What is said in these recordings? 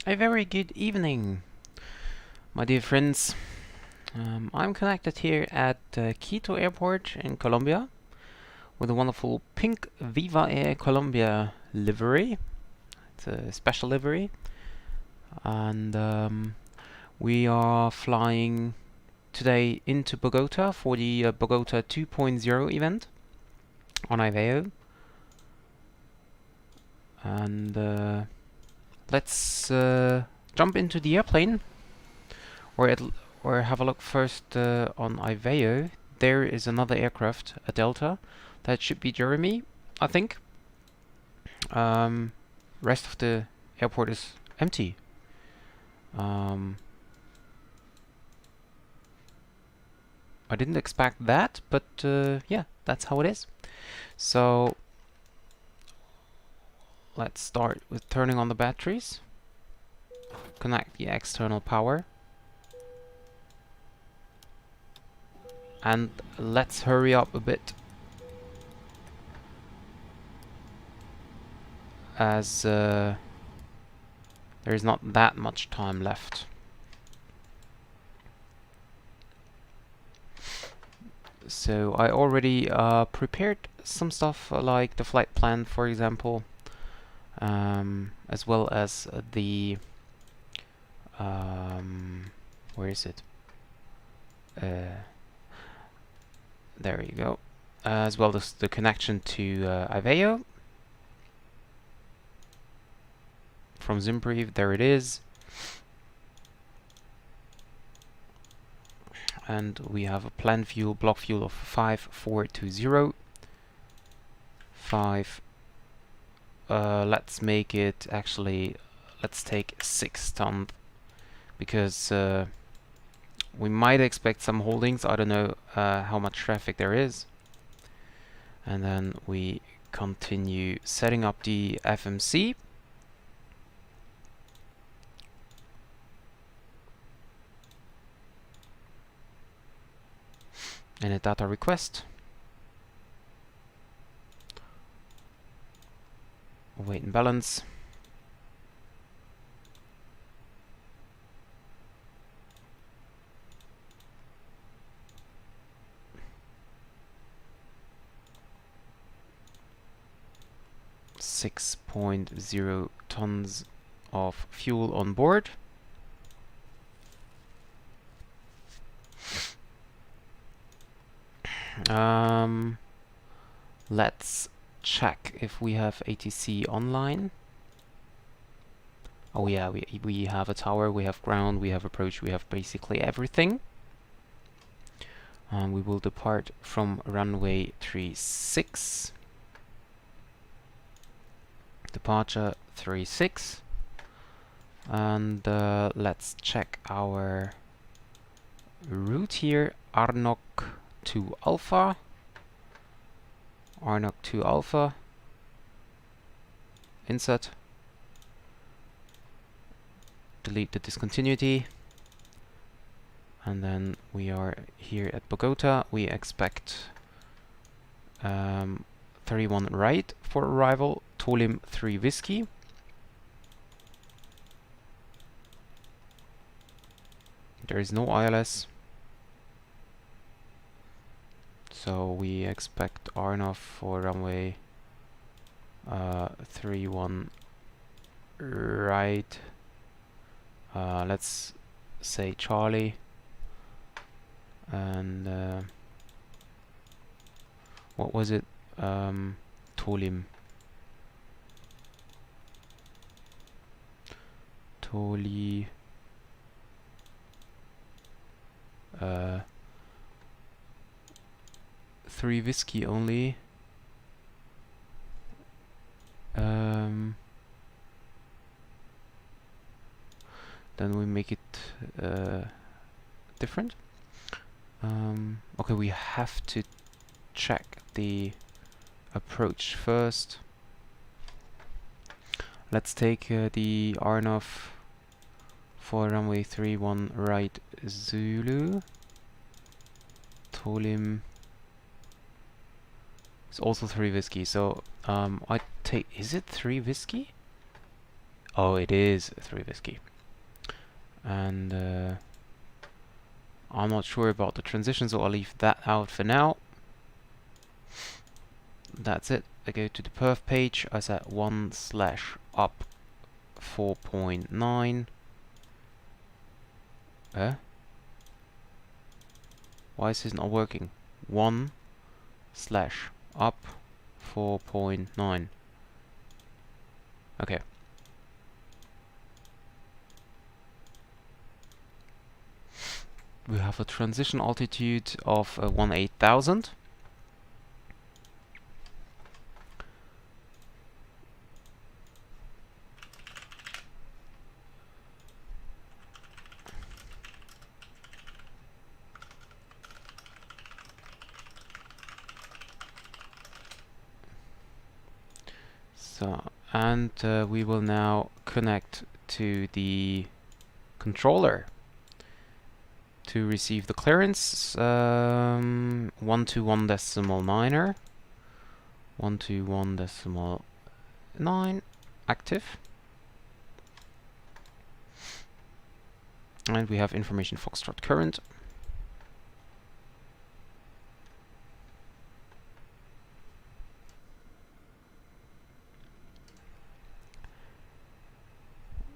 A very good evening, my dear friends. I'm connected here at Quito Airport in Colombia with a wonderful pink Viva Air Colombia livery. It's a special livery, and we are flying today into Bogota for the Bogota 2.0 event on IVAO. And let's jump into the airplane, or have a look first on IVAO. There is another aircraft, a Delta. That should be Jeremy, I think. Rest of the airport is empty. I didn't expect that, but yeah, that's how it is. So let's start with turning on the batteries. Connect the external power. And let's hurry up a bit, as there is not that much time left. So I already prepared some stuff like the flight plan, for example, as well as the where is it? There you go. As well as the connection to IVAO from Zimbrief. There it is. And we have a planned fuel, block fuel of 5420. 5. Let's make it actually. Let's take 6 ton, because we might expect some holdings. I don't know how much traffic there is. And then we continue setting up the FMC. And a data request. Weight and balance. .0 tons of fuel on board. Let's check if we have ATC online. Oh yeah, we have a tower, we have ground, we have approach, we have basically everything. We will depart from runway 36. Departure 36. And let's check our route here. Arnok to Alpha. Arnok to Alpha. Insert. Delete the discontinuity. And then we are here at Bogota. We expect 31 right for arrival. Tolim 3 Whiskey. There is no ILS. So we expect RNOF for runway 31 right. Let's say Charlie. And what was it? Tolim. Toli. 3 Whiskey only. Then we make it different. Okay, we have to check the approach first. Let's take the RNOF for runway 31 right Zulu. Tolim is also 3 Whiskey, so I take, is it 3 Whiskey? Oh, it is 3 Whiskey. And I'm not sure about the transition, so I'll leave that out for now. That's it. I go to the perf page. I set 1/up 4.9. Why is this not working? 1/up 4.9. Okay. We have a transition altitude of 18,000. So, and we will now connect to the controller to receive the clearance. 121.9er. 121.9 active. And we have information Foxtrot current.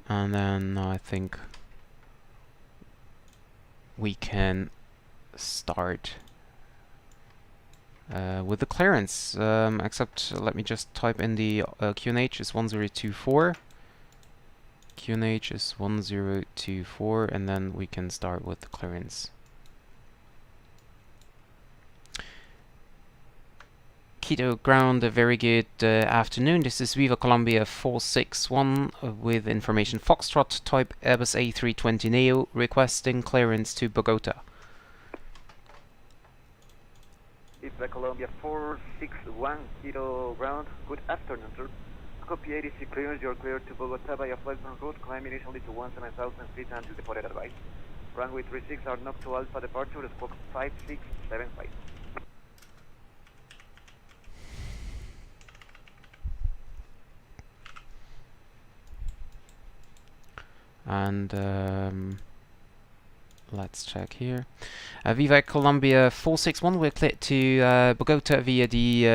And then I think we can start with the clearance. Except let me just type in the QNH is 1024. QNH is 1024, and then we can start with the clearance. Quito ground, a very good afternoon. This is Viva Colombia 461 with information Foxtrot, type Airbus A320 Neo, requesting clearance to Bogota. Viva Colombia 461, Quito ground, good afternoon, sir. Copy ADC clearance, you're cleared to Bogota via flightbound route, climb initially to 17,000 feet and to departed advice. Runway 36 are knocked to Alpha departure, squawk 5675. And let's check here. Viva Air Colombia 461, we're cleared to Bogota via the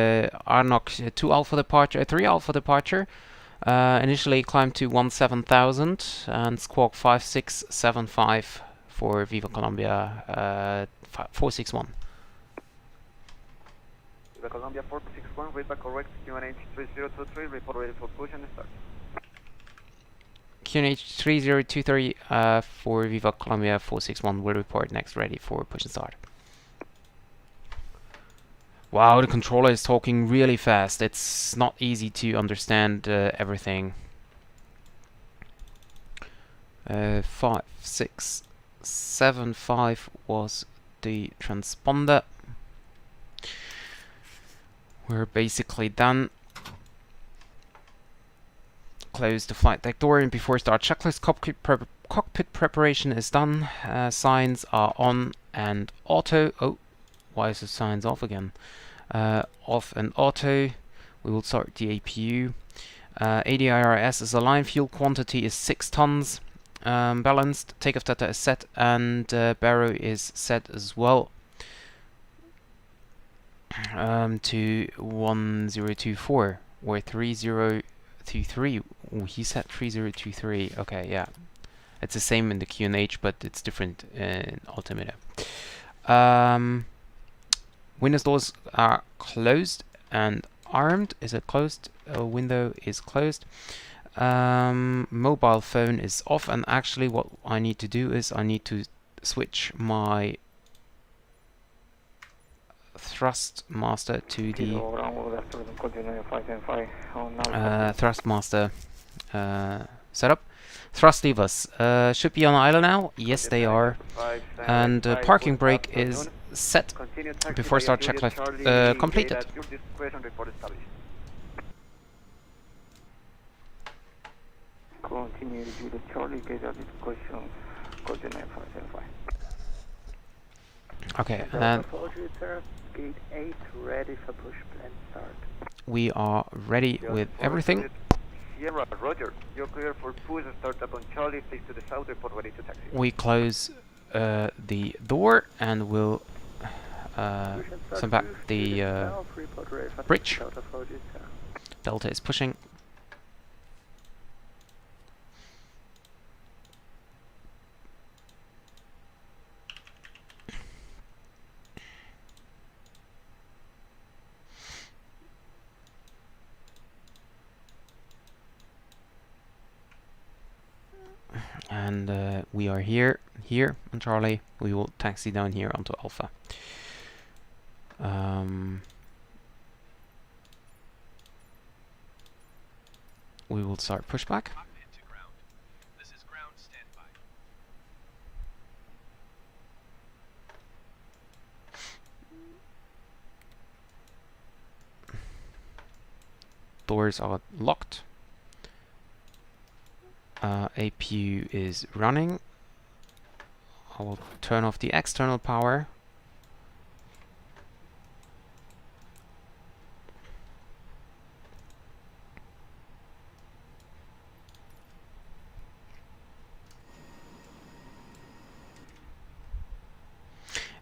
RNOC 2 Alpha departure, 3 Alpha departure. Initially climbed to 17,000 and squawk 5675 for Viva Colombia 461. Viva Colombia 461, read back correct, QNH 3023, report ready for push and start. QNH 3023 for Viva Colombia 461 will report next ready for push and start. Wow, the controller is talking really fast. It's not easy to understand everything. 5675 was the transponder. We're basically done. Close the flight deck door, and before start checklist, cockpit preparation is done. Signs are on and auto. Oh, why is the signs off again? Off and auto. We will start the APU. ADIRS is aligned. Fuel quantity is 6 tons. Balanced. Takeoff data is set, and baro is set as well. To 1024 or 3023. Oh, he said 3023. Okay, yeah. It's the same in the QNH, but it's different in Altimeter. Windows doors are closed and armed. Is it closed? Window is closed. Mobile phone is off, and actually what I need to do is I need to switch my thrust master to the thrust master setup. Thrust levers should be on idle now. Yes, they are. And parking brake is set. Before start checklist completed. Continue to do the Charlie gate at question 9575. Okay, and Gate 8 ready for push plan start. we are ready with everything. Sierra, roger. You're clear for push start up on Charlie, please to the south, report ready to taxi. We close the door and we'll send back the bridge. Delta is pushing. And we are here on Charlie. We will taxi down here onto Alpha. We will start pushback. This is ground standby. Doors are locked. APU is running. I will turn off the external power.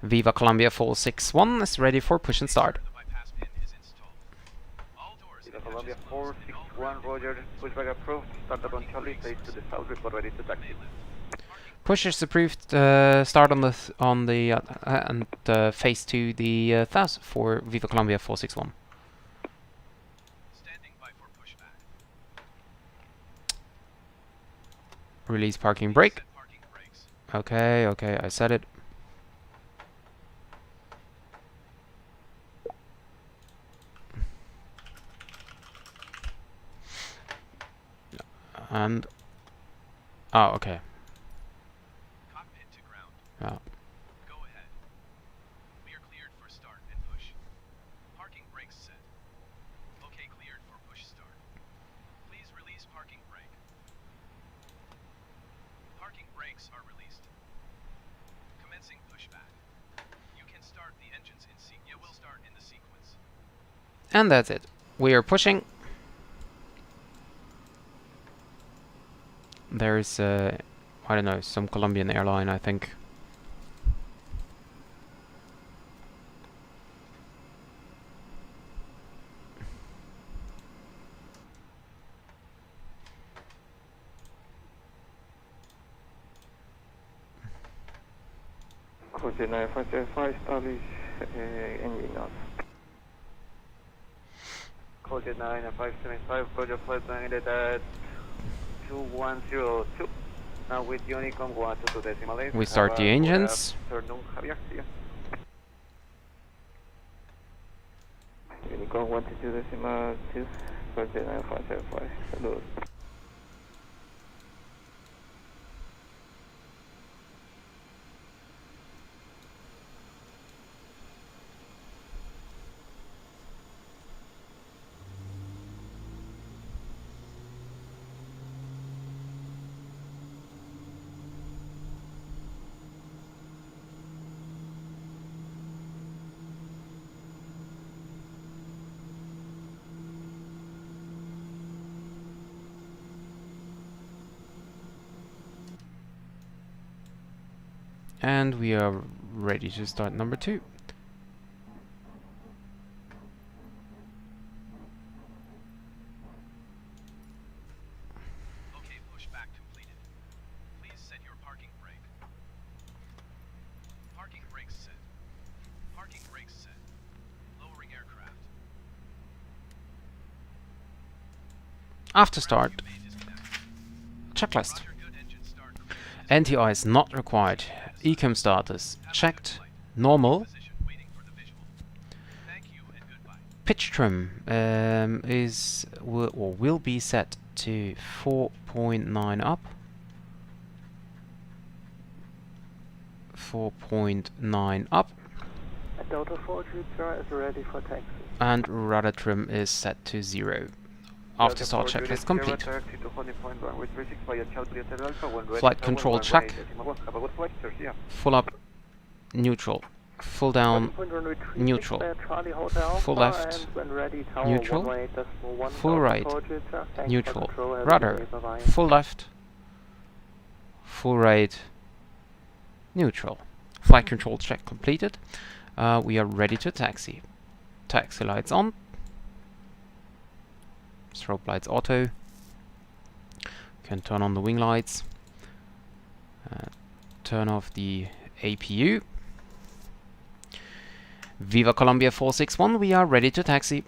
Viva Colombia 461 is ready for push and start. The bypass pin is installed. All doors Viva and Colombia engines 461, roger. Pushback approved. Start up on Charlie, please to the south, report ready to taxi. Push is approved. Start on the and face to the south for Viva Colombia 461. standing by for pushback. Release parking brake. Set parking brakes. Okay, I said it. And okay. Cockpit to ground. Yeah. Go ahead. We are cleared for start and push. Parking brakes set. Okay, cleared for push start. Please release parking brake. Parking brakes are released. Commencing pushback. You can start the engines in sequence. It will start in the sequence. And that's it. We are pushing. There's I don't know, some Colombian airline, I think. Code 9575, establish engine off. Code 9575, roger, flight plan at 2102. Now with Unicom 122 decimal 8. We start the engines. Afternoon, Javier. See ya. Unicom 122 decimal 2. Code 9575. Salute. And we are ready to start number 2. Okay, pushback completed. Please set your parking brake. Parking brakes set. Parking brakes set. Lowering aircraft. After start, You may disconnect. checklist. Roger, good engine start. NTI is not required. Ecom status checked. Normal. Position, waiting for the visual. Thank you and goodbye. Pitch trim will be set to 4.9 up. 4.9 up. Delta 4 Jupiter is ready for taxi. And rudder trim is set to 0. After start checklist complete. Flight control check. Full up. Neutral. full down, neutral, full left, neutral, full right, neutral, rudder, full left, full right, neutral. Flight control check completed. We are ready to taxi. Taxi lights on. Strobe lights auto. Can turn on the wing lights. Turn off the APU. Viva Colombia 461, we are ready to taxi.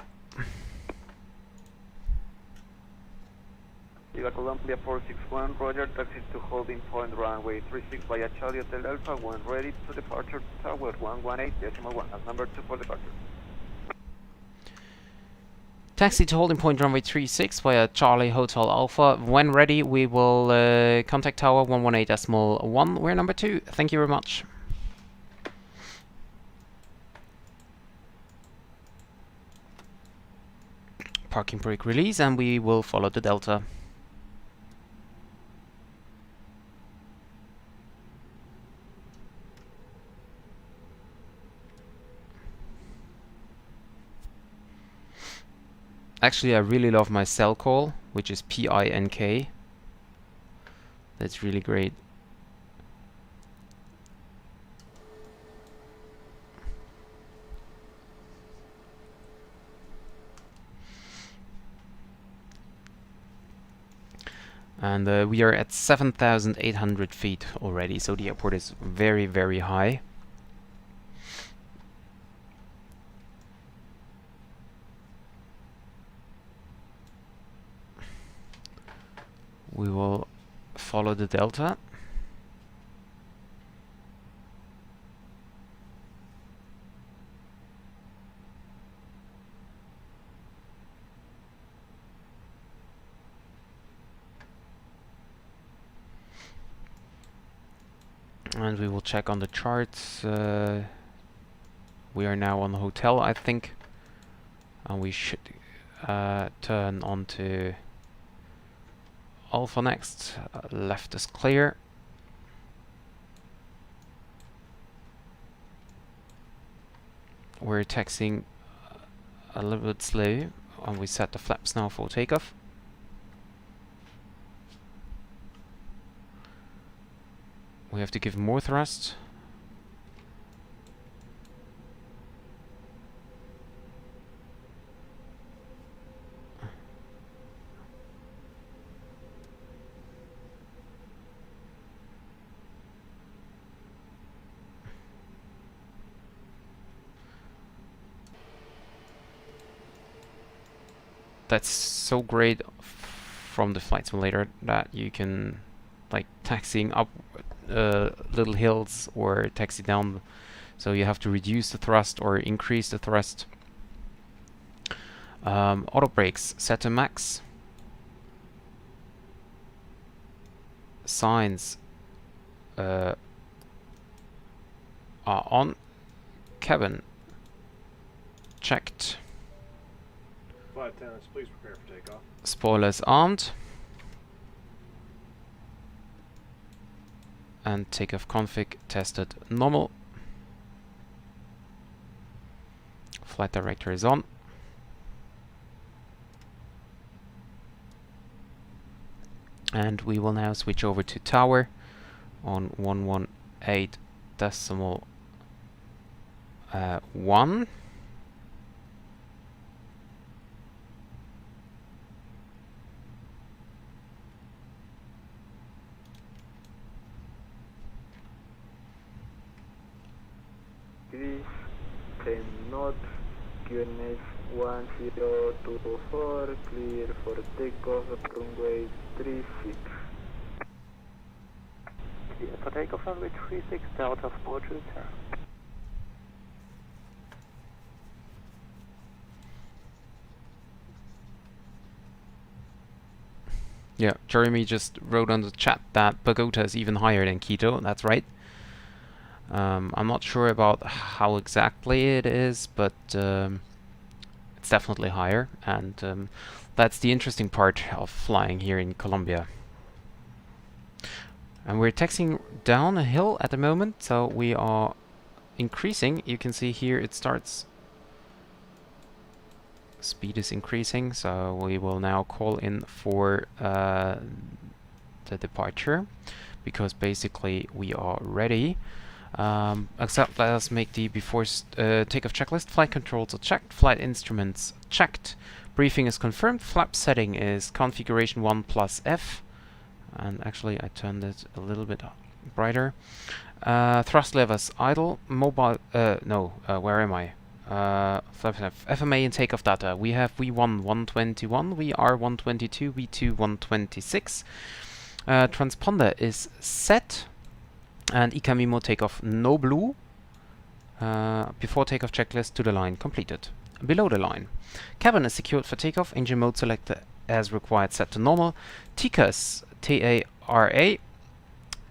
Viva Colombia 461, roger, taxi to holding point runway 36 via Charlie Hotel Alpha, when ready to departure tower 118.1 as number 2 for departure. Taxi to holding point runway 36 via Charlie Hotel Alpha. When ready, we will contact tower 118.1. We're number 2. Thank you very much. Parking brake release, and we will follow the Delta. Actually, I really love my cell call, which is PINK. That's really great. And we are at 7,800 feet already, so the airport is very, very high. We will follow the Delta. And we will check on the charts. We are now on the hotel, I think. And we should turn onto Alpha next. Left is clear. We're taxiing a little bit slow, and we set the flaps now for takeoff. We have to give more thrust. That's so great from the flight simulator that you can, like, taxiing up little hills or taxi down, so you have to reduce the thrust or increase the thrust. Auto brakes set to max. Signs are on. Cabin checked. Flight attendants, please prepare for takeoff. Spoilers armed. And takeoff config tested normal. Flight director is on. And we will now switch over to tower on 118.1. Chris, 10 knots, QNS 1024, clear for takeoff, runway 36. Clear for takeoff, runway 36, Delta 4 to return. Yeah, Jeremy just wrote on the chat that Bogota is even higher than Quito. That's right. I'm not sure about how exactly it is, but it's definitely higher, and that's the interesting part of flying here in Colombia. And we're taxiing down a hill at the moment, so we are increasing. You can see here it starts. Speed is increasing, so we will now call in for the departure, because basically we are ready. Except let us make the before takeoff checklist. Flight controls are checked, flight instruments checked, briefing is confirmed, flap setting is configuration 1 plus F, and actually I turned it a little bit brighter. Thrust levers idle, mobile, where am I? FMA and takeoff data. We have V1 121, VR 122, V2 126. Transponder is set, and ICAMIMO takeoff no blue. Before takeoff checklist to the line completed. Below the line. Cabin is secured for takeoff, engine mode selector as required set to normal. TCAS, TARA,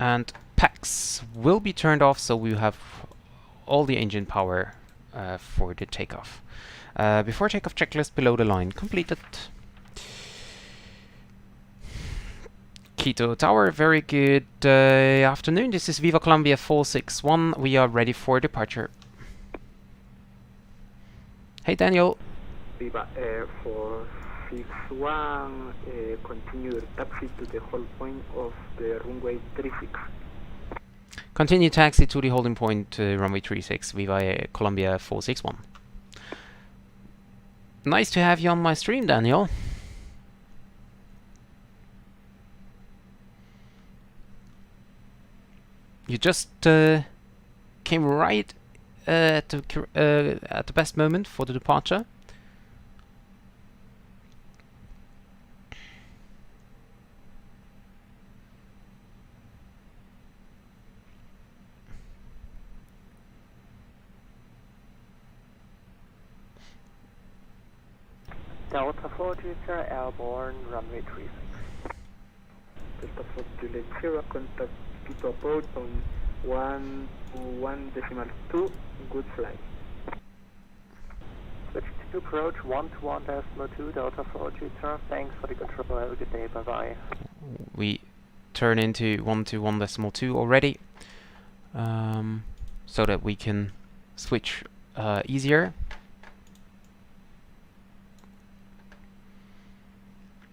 and PACs will be turned off, so we have all the engine power for the takeoff. Before takeoff checklist below the line completed. Quito Tower, very good afternoon. This is Viva Colombia 461. We are ready for departure. Hey Daniel. Viva Air 461, continue your taxi to the hold point of the runway 36. Continue taxi to the holding point, runway 36, Viva Air Colombia 461. Nice to have you on my stream, Daniel. You just came right at the best moment for the departure. Delta 40, sir, airborne, runway 36. Delta 40, zero, contact Quito approach on 121.2, good flight. Switch to approach 121.2, Delta 40, sir, thanks for the control, have a good day, bye bye. We turn into 121.2 already, so that we can switch easier.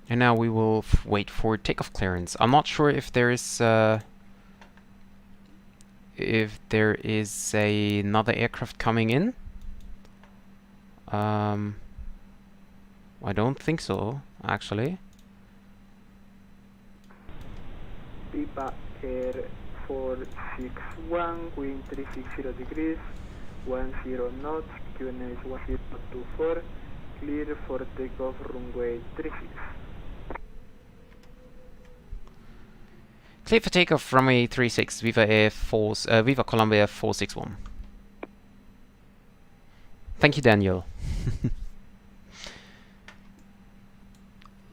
And now we will wait for takeoff clearance. I'm not sure if there is another aircraft coming in. I don't think so, actually. Viva Air 461, wind 360 degrees, 10 knots, QNH is 1024, clear for takeoff runway 36. Clear for takeoff runway 36, Viva Colombia 461. Thank you, Daniel.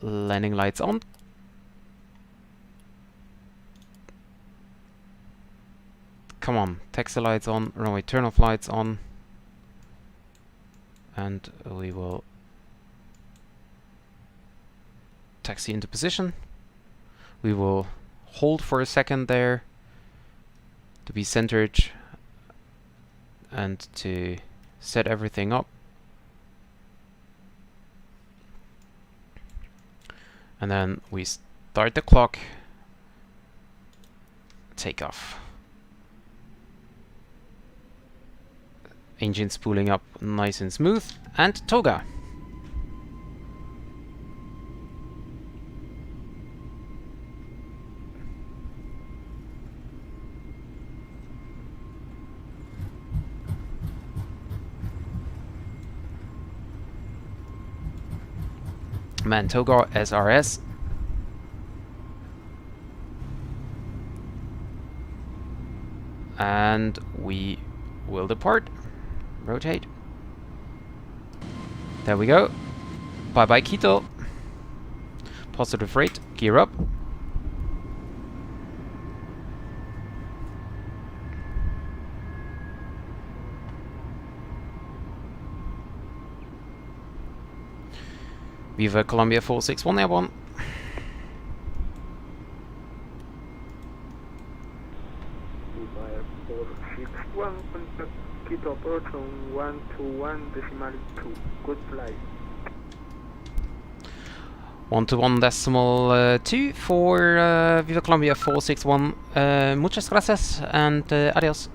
Landing lights on. Come on, taxi lights on, runway turn-off lights on. And we will taxi into position. We will hold for a second there to be centered and to set everything up. And then we start the clock, take off. Engine spooling up nice and smooth, and toga. Mantoga SRS. And we will depart. Rotate. There we go. Bye bye Quito. Positive rate. Gear up. Viva Colombia 461 airborne. Viva Air 461, contact from 121.2. Good flight. 121.2 for Viva Colombia 461. Muchas gracias and adios.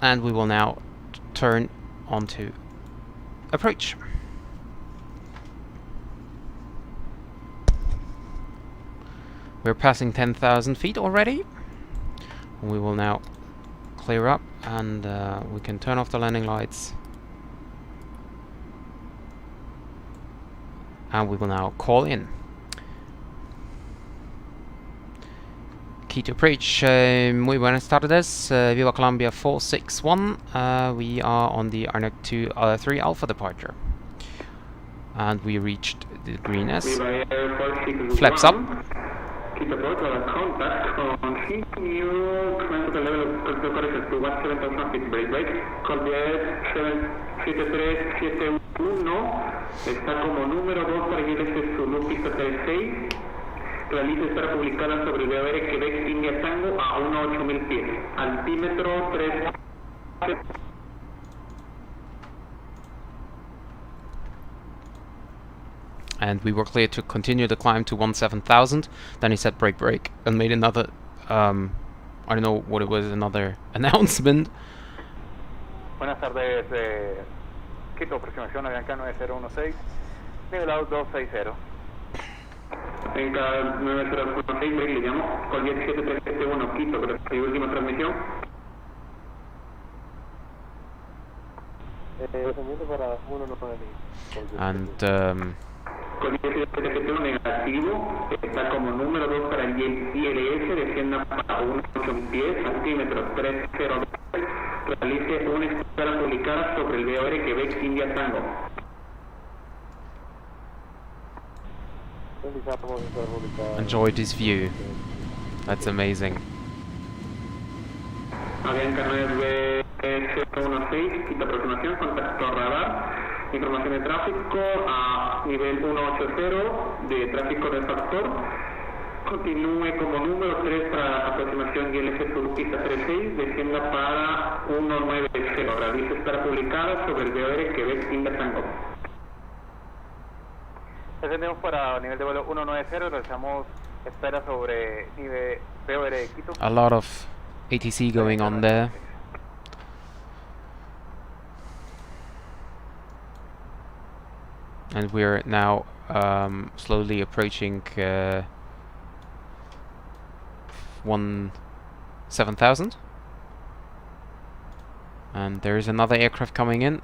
And we will now turn onto approach. We're passing 10,000 feet already. We will now clear up and we can turn off the landing lights. And we will now call in. Quito approach. Muy buenas tardes. Viva Colombia 461. We are on the Arnold 3 Alpha departure. And we reached the green S. Flaps up. Quito approach, contact, continue, climb to the level of corrections to 17,000 feet, break, Colbier 7371, está como número 2 para ILS Zulu, pista 36, la lista estará publicada sobre el Viva Air Quebec, India Tango, a 18000 pies, altímetro 3. And we were clear to continue the climb to 17,000. Then he said break, and made another, I don't know what it was, another announcement. Buenas tardes, Quito, aproximación Avianca 9016, nivelado 260. Avianca 9016, le llamo, con 17371 Quito, pero es última transmisión. And con ILS negativo, está como número 2 para el ILS, descienda para 1.8 pies, altímetro 302, realice una escala publicada sobre el Viva Air Quebec, India Tango. enjoy this view. That's amazing. Avianca 9016, quinta aproximación, contacto radar. Información de tráfico a nivel 180 de tráfico de factor. Continúe como número 3 para aproximación ILS Sur pista 36, descienda para 190. Realice estará publicada sobre el Viva Air Quebec, India Tango. Descendemos para nivel de vuelo 190, realizamos espera sobre nivel Viva Air Quito. A lot of ATC going on there. And we're now slowly approaching 7,000. And there is another aircraft coming in,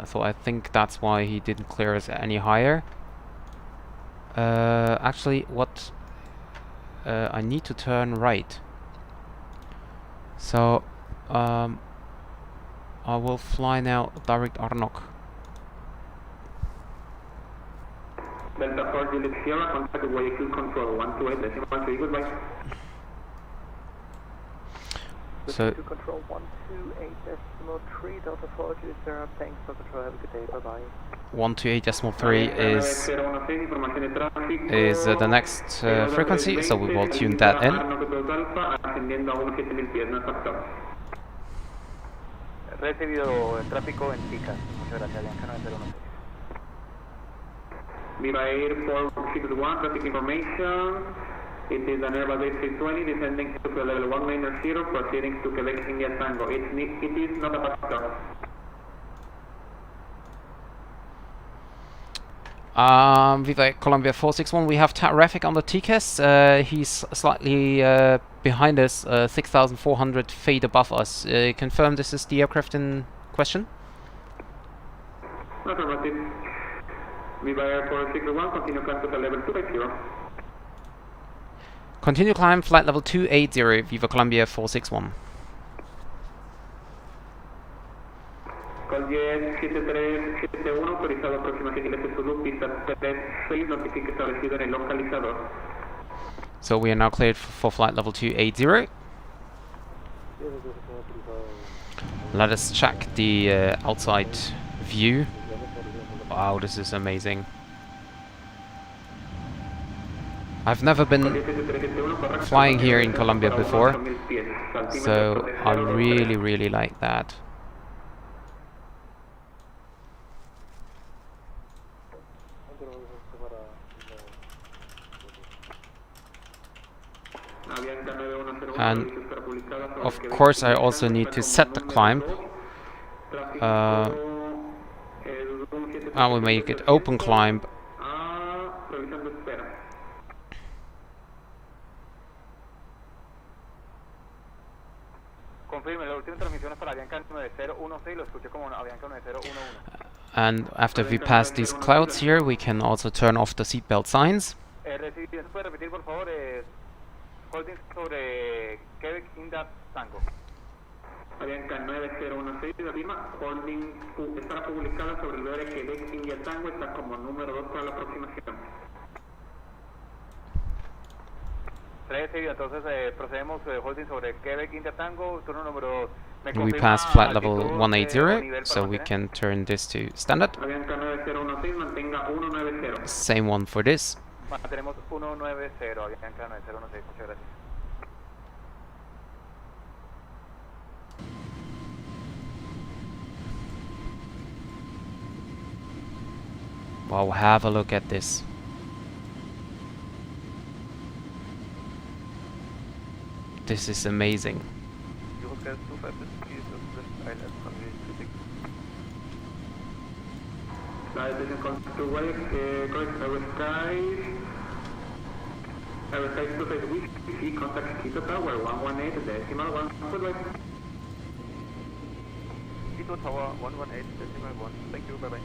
so I think that's why he didn't clear us any higher. Actually, what I need to turn right. So I will fly now direct Arnok. Delta 4 Juliet Sierra, contact vehicle control 128.3, goodbye. So To control 128.3, Delta 4 Juliet Sierra, thanks for control, have a good day, bye bye. 128.3 is the next frequency, so we will tune that in. Recibido el tráfico en Tica. Muchas gracias, Avianca 9016. Viva Air 461, traffic information. It is an Airbus A320 descending to level 190, proceeding to Quebec, India Tango. It is not a factor. Viva Colombia 461, we have traffic on the TCAS. He's slightly behind us, 6,400 feet above us. Confirm this is the aircraft in question? Affirmative. Viva Air 461, continue climb to level 280. Continue climb, flight level 280, Viva Colombia 461. Colbier 7371, autorizado aproximación ILS Zulu, pista 36, notifique establecido en el localizador. So we are now cleared for flight level 280. Let us check the outside view. Wow, this is amazing. I've never been flying here in Colombia before, so I really like that. And of course I also need to set the climb. I will make it open climb. And after we pass these clouds here, we can also turn off the seatbelt signs. Avianca 9016 de Lima, holding estará publicada sobre el BR Quebec India Tango, está como número 2 para la aproximación. 3, entonces procedemos holding sobre Quebec India Tango, turno número 2. We pass flight level 180, so we can turn this to standard. Avianca 9016, mantenga 190. Same one for this. Mantenemos 190, Avianca 9016, muchas gracias. Wow, have a look at this. This is amazing. Contact Quito Tower 118 decimal 1. Quito Tower 118 decimal 1. Thank you, bye bye.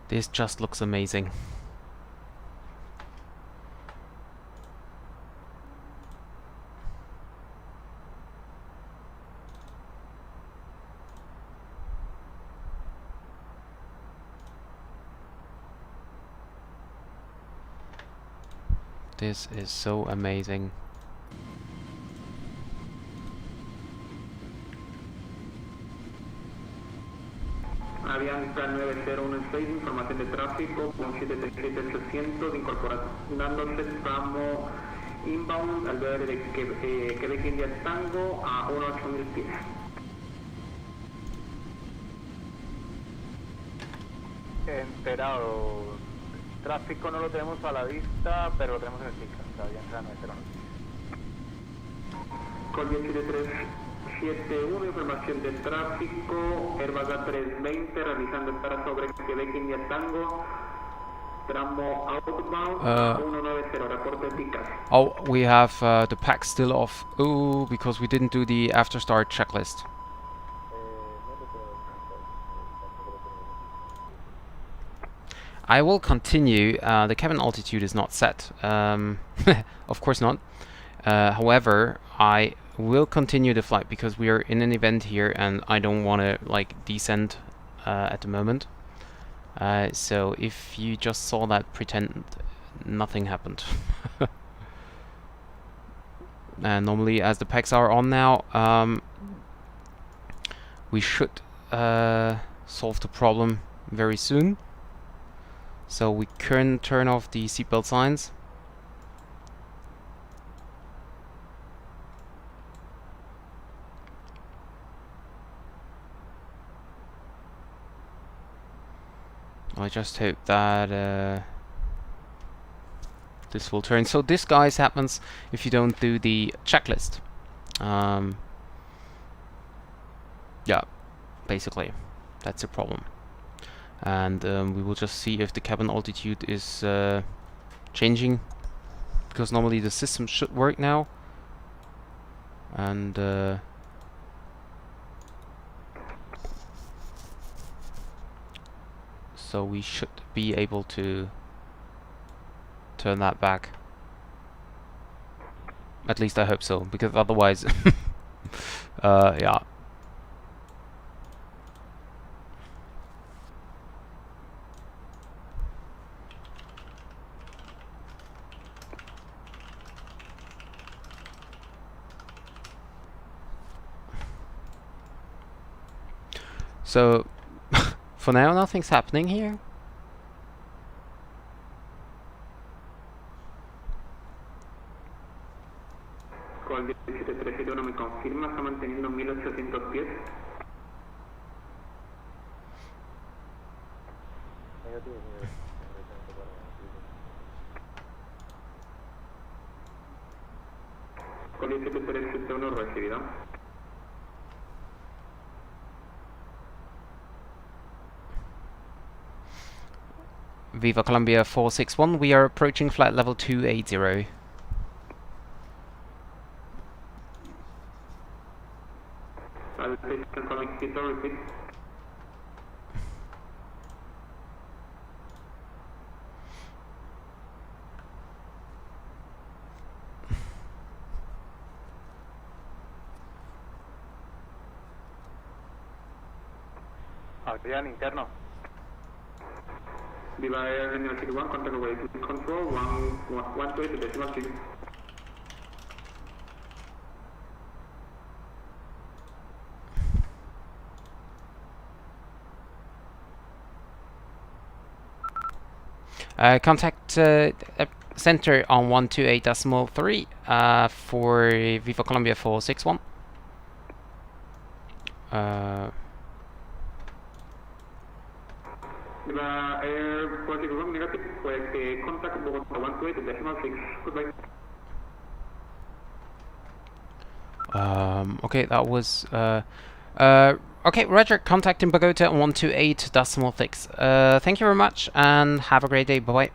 This just looks amazing. This is so amazing. Avianca 9016, información de tráfico con 737-800, incorporándose tramo inbound al BR de Quebec India Tango a 18000 pies. Enterado. Tráfico no lo tenemos a la vista, pero lo tenemos en el ticket. Avianca 9016. Col 17371, información de tráfico, Airbus A320 realizando espera sobre Quebec India Tango, tramo outbound 190, reporte TICAS. Oh, we have the pack still off. Ooh, because we didn't do the after start checklist. I will continue. The cabin altitude is not set. Of course not. However, I will continue the flight because we are in an event here and I don't want to like descend at the moment. So if you just saw that, pretend nothing happened. Normally, as the packs are on now, we should solve the problem very soon. So we can turn off the seatbelt signs. I just hope that this will turn. So this, guys, happens if you don't do the checklist. yeah, basically, that's the problem. And we will just see if the cabin altitude is changing, because normally the system should work now. And so we should be able to turn that back. At least I hope so, because otherwise yeah. So for now nothing's happening here. Con 1731 me confirma, está manteniendo 1800 pies. Con 1731 recibido. Viva Colombia 461, we are approaching flight level 280. Quito, repeat. Adrián interno. Viva Air City 1, contact away control 128.6. Contact center on 128.3 for Viva Colombia 461. Viva Air Colombia negative, pues contact Bogota 128.6. Goodbye. Okay, that was okay, Roger, contacting Bogota on 128.6. Thank you very much and have a great day. Bye bye.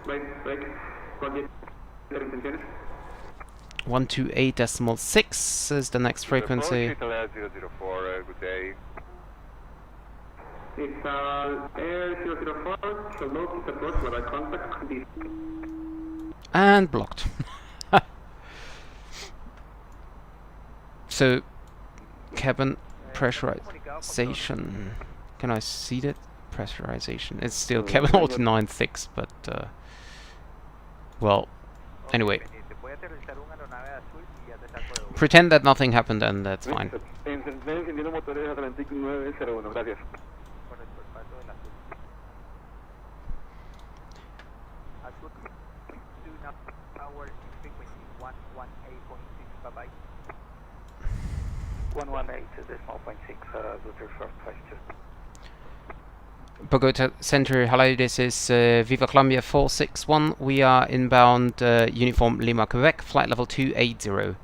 Bye, bye. 128.6 is the next frequency. Good day. It's Air 004, so low approach where I contact this. And blocked. So, cabin pressurization. Can I see that? Pressurization. It's still cabin alt 9.6, but well, anyway. Pretend that nothing happened and that's fine. Bogota Center, hello, this is Viva Colombia 461. We are inbound Uniform Lima, Quebec, flight level 280. Viva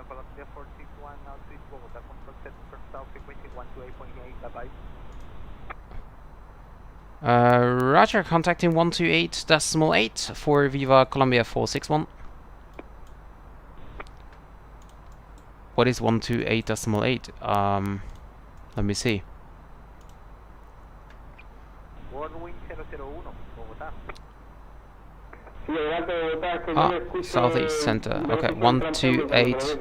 Colombia 461, now switch Bogota, control set for south frequency 128.8, bye-bye. Roger, contacting 128.8 for Viva Colombia 461. What is 128.8? Let me see. Warwind 001, Bogota. Ah, Southeast Center. Okay, 128.8.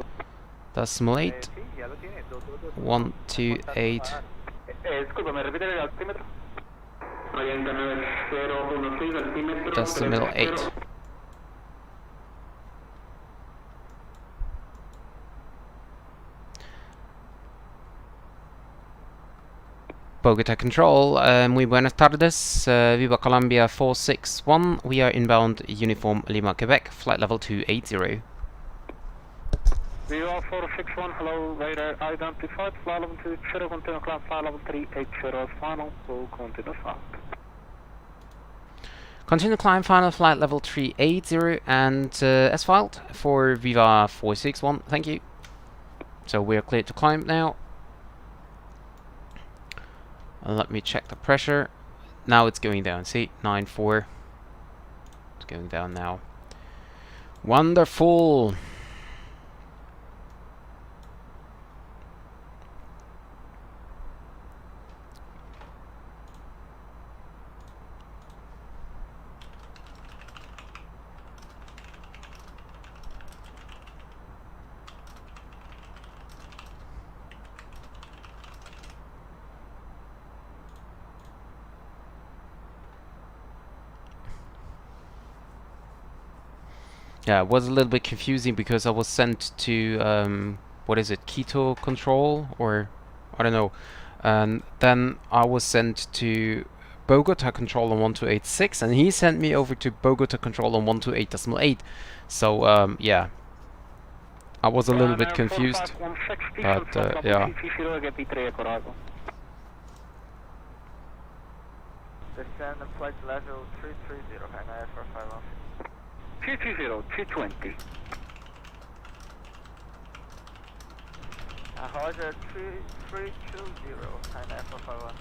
128. Disculpa, ¿me repite el altímetro? Orienta 9016 altímetro. Decimal 8. Bogota Control, muy buenas tardes, Viva Colombia 461, we are inbound Uniform Lima, Quebec, flight level 280. Viva 461, hello, radar identified, flight level 280, continue climb, flight level 380 is final, so continue south. Continue climb final flight level 380 and as filed for Viva 461. Thank you. So we're clear to climb now. Let me check the pressure. Now it's going down. See, 9.4. It's going down now. Wonderful. Yeah, it was a little bit confusing because I was sent to what is it, Quito control, or I don't know, and then I was sent to Bogota control on 1286, and he sent me over to Bogota control on 128.8. So yeah, I was a little bit confused, but yeah. Descend and flight level 330, hang for 5 330, 320. Roger 3320, hang for 5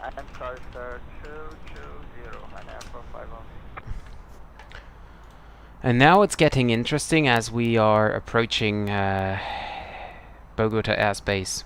I'm sorry sir, 220, hang for 5 And now it's getting interesting as we are approaching Bogota airspace.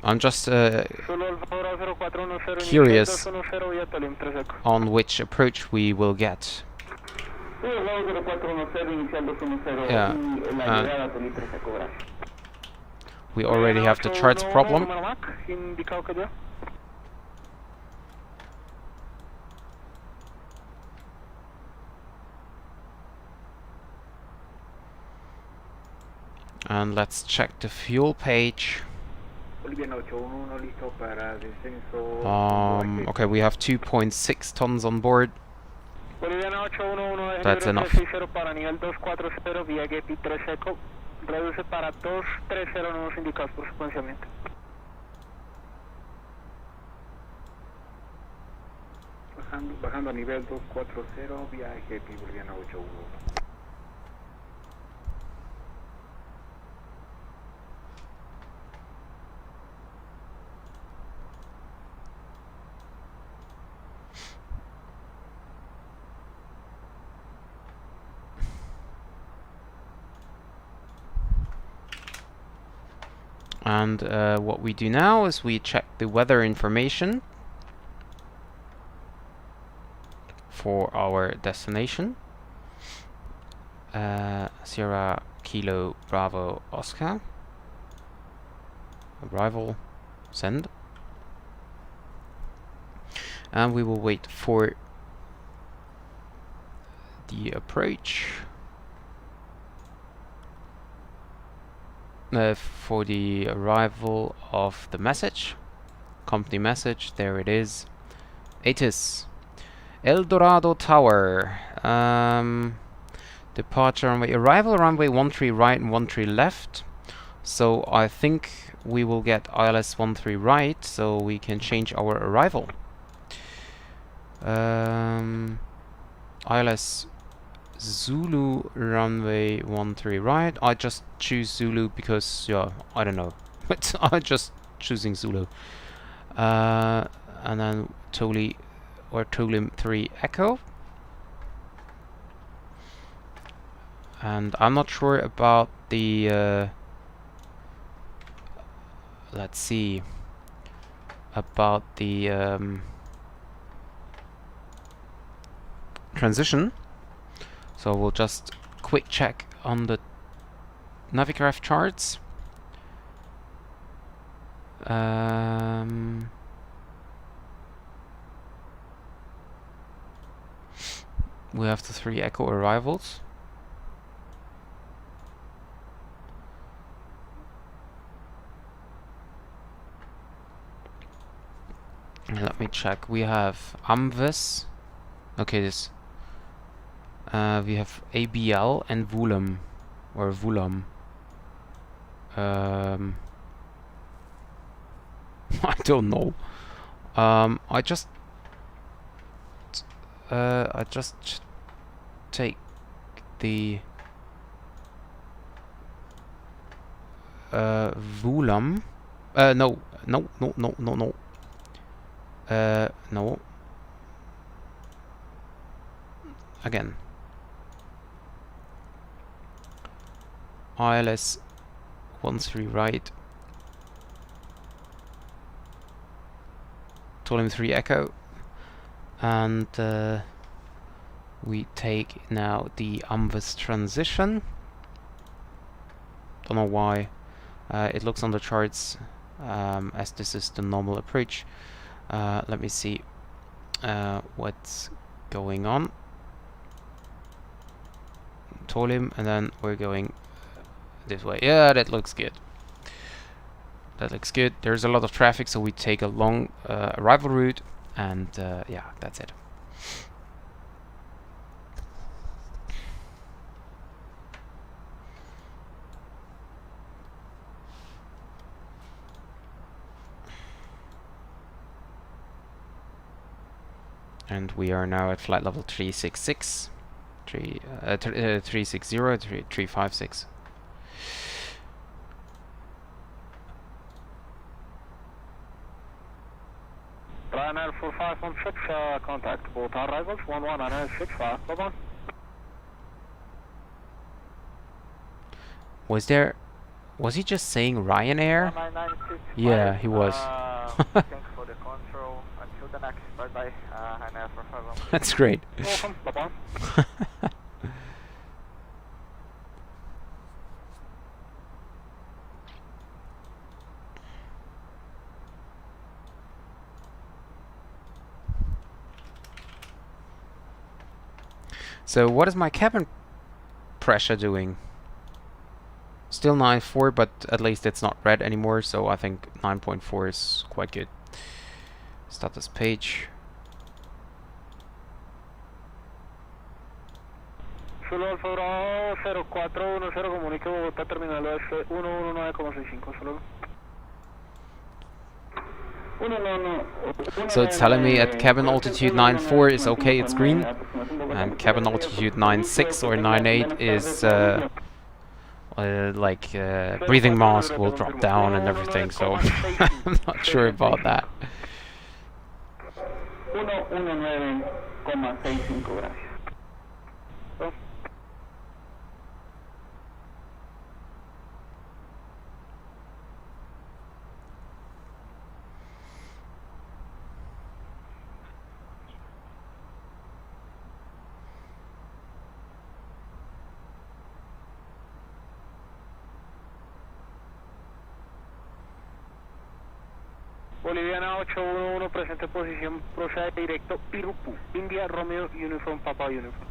I'm just curious on which approach we will get. Yeah. We already have the charts problem. And let's check the fuel page. Okay, we have 2.6 tons on board. That's enough. Bajando a nivel 240, vía GP Boliviana 81. And what we do now is we check the weather information for our destination. Sierra Kilo Bravo Oscar. Arrival. Send. And we will wait for the approach. For the arrival of the message, company message. There it is. It is El Dorado Tower. Departure runway, arrival runway 13 right and 13 left. So I think we will get ILS 13 right, so we can change our arrival. ILS Zulu runway 13 right. I just choose Zulu because, yeah, I don't know. But I'm just choosing Zulu. And then Toli or Tolim 3 Echo. And I'm not sure about the let's see about the transition. So we'll just quick check on the Navigraph charts. We have the 3 Echo arrivals. Let me check. We have Amves. Okay, this. We have ABL and Vulam, or Vulam. I don't know. I just take the Vulam. No. No. Again. ILS 13 right. Tolim 3 Echo. And we take now the Amves transition. Don't know why. It looks on the charts as this is the normal approach. Let me see what's going on. Tolim, and then we're going this way. Yeah, that looks good. That looks good. There's a lot of traffic, so we take a long arrival route, and yeah, that's it. And we are now at flight level 366, 360, 356. Ryanair 4516, contact both arrivals, 1165, bye-bye. Was he just saying Ryanair? 1996. Yeah, he was. Thanks for the control. Until the next. Bye-bye. Ryanair 4516. That's great. Welcome, bye-bye. So what is my cabin pressure doing? Still 9.4, but at least it's not red anymore, so I think 9.4 is quite good. Status page. Solo Alfa Bravo 0410, comunique Bogotá, terminal OS 119,65, solo. So it's telling me at cabin altitude 9.4 is okay, it's green, and cabin altitude 9.6 or 9.8 is breathing mask will drop down and everything, so I'm not sure about that. 119,65, gracias. Boliviana 811, presente posición, procede directo Irupu, India, Romeo, Uniform, Papa, Uniform.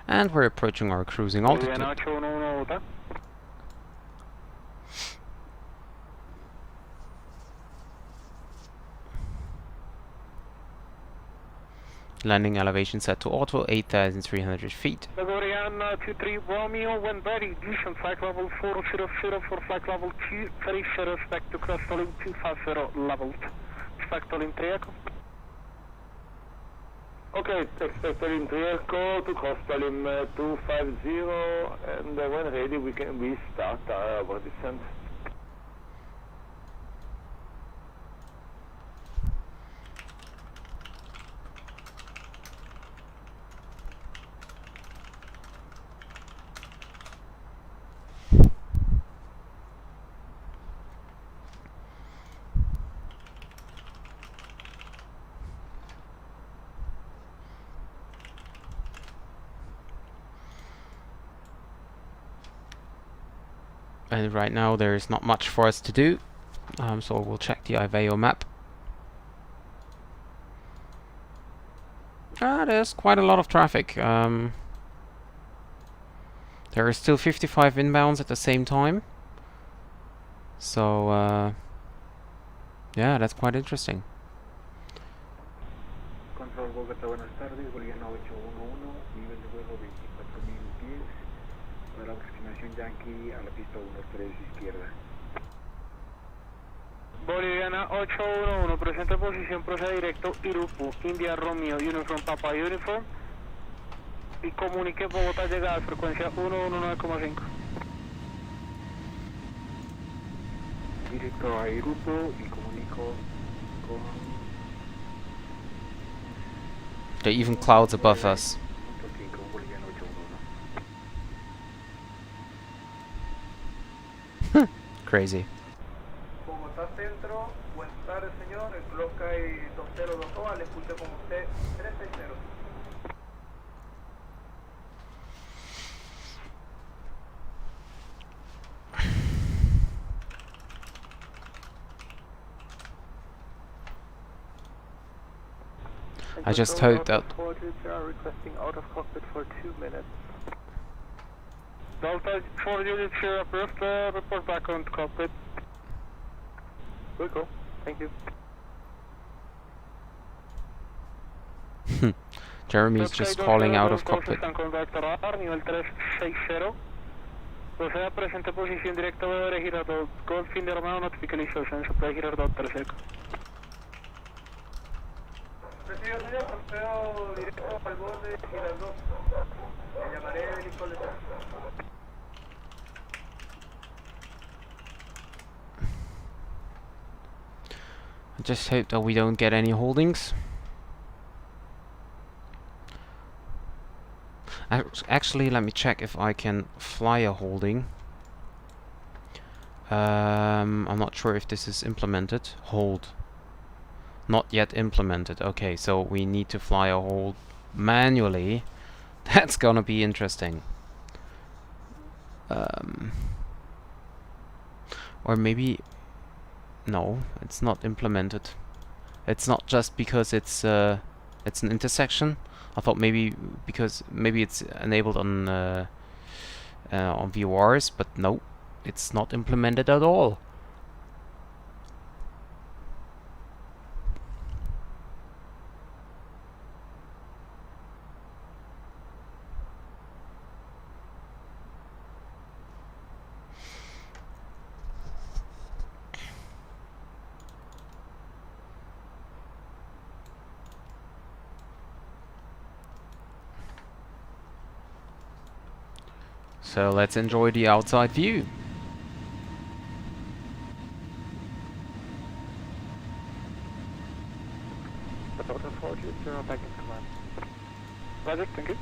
And we're approaching our cruising altitude. Boliviana 811, Bogotá. Landing elevation set to auto, 8,300 feet. Gregorian 23 Romeo, when ready, descent flight level 400 for flight level 230, respect to crest volume 250 leveled. Expect volume 3 echo. Okay, expect volume 3 echo to crest volume 250, and when ready we can restart our descent. And right now there's not much for us to do, so we'll check the IVAO map. There's quite a lot of traffic. There are still 55 inbounds at the same time. So, yeah, that's quite interesting. Control Bogota, buenas tardes, Boliviano 811, nivel de vuelo 24.000 pies, para aproximación Yankee a la pista 13 izquierda. Boliviana 811, presente posición, proceda directo, Irupu, India Romeo, Uniform Papa Uniform, y comunique Bogotá llegada, frecuencia 119,5. Directo a Irupu y comunico con... There are even clouds above us. Crazy. Bogotá Centro, buenas tardes señor, el clock hay 2022, le escucho con usted 360. I just hope that... requesting out of cockpit for 2 minutes. Delta 4 units here approved, report back on cockpit. Good go, thank you. Jeremy's just calling out of cockpit. Nivel 360. Proceda presente posición directa, debe girar dos. Golf fin de armado, notification, se puede girar dos, 3 seco. Recibido señor, procedo directo al borde de girar 2. Le llamaré Nicole. I just hope that we don't get any holdings. Actually, let me check if I can fly a holding. I'm not sure if this is implemented. Hold. Not yet implemented. Okay, so we need to fly a hold manually. That's gonna be interesting. Or maybe... No, it's not implemented. It's not just because it's an intersection. I thought maybe because maybe it's enabled on VORs, but no, it's not implemented at all. So let's enjoy the outside view. Back in command. Roger, thank you.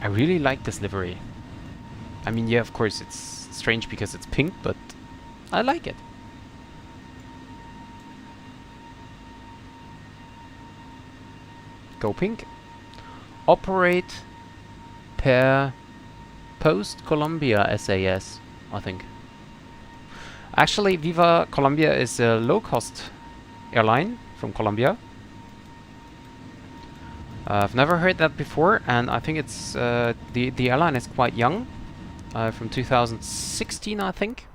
I really like this livery. I mean, yeah, of course it's strange because it's pink, but I like it. Go pink. Operate per Post Colombia SAS, I think. Actually, Viva Colombia is a low-cost airline from Colombia. I've never heard that before, and I think it's the airline is quite young, from 2016, I think,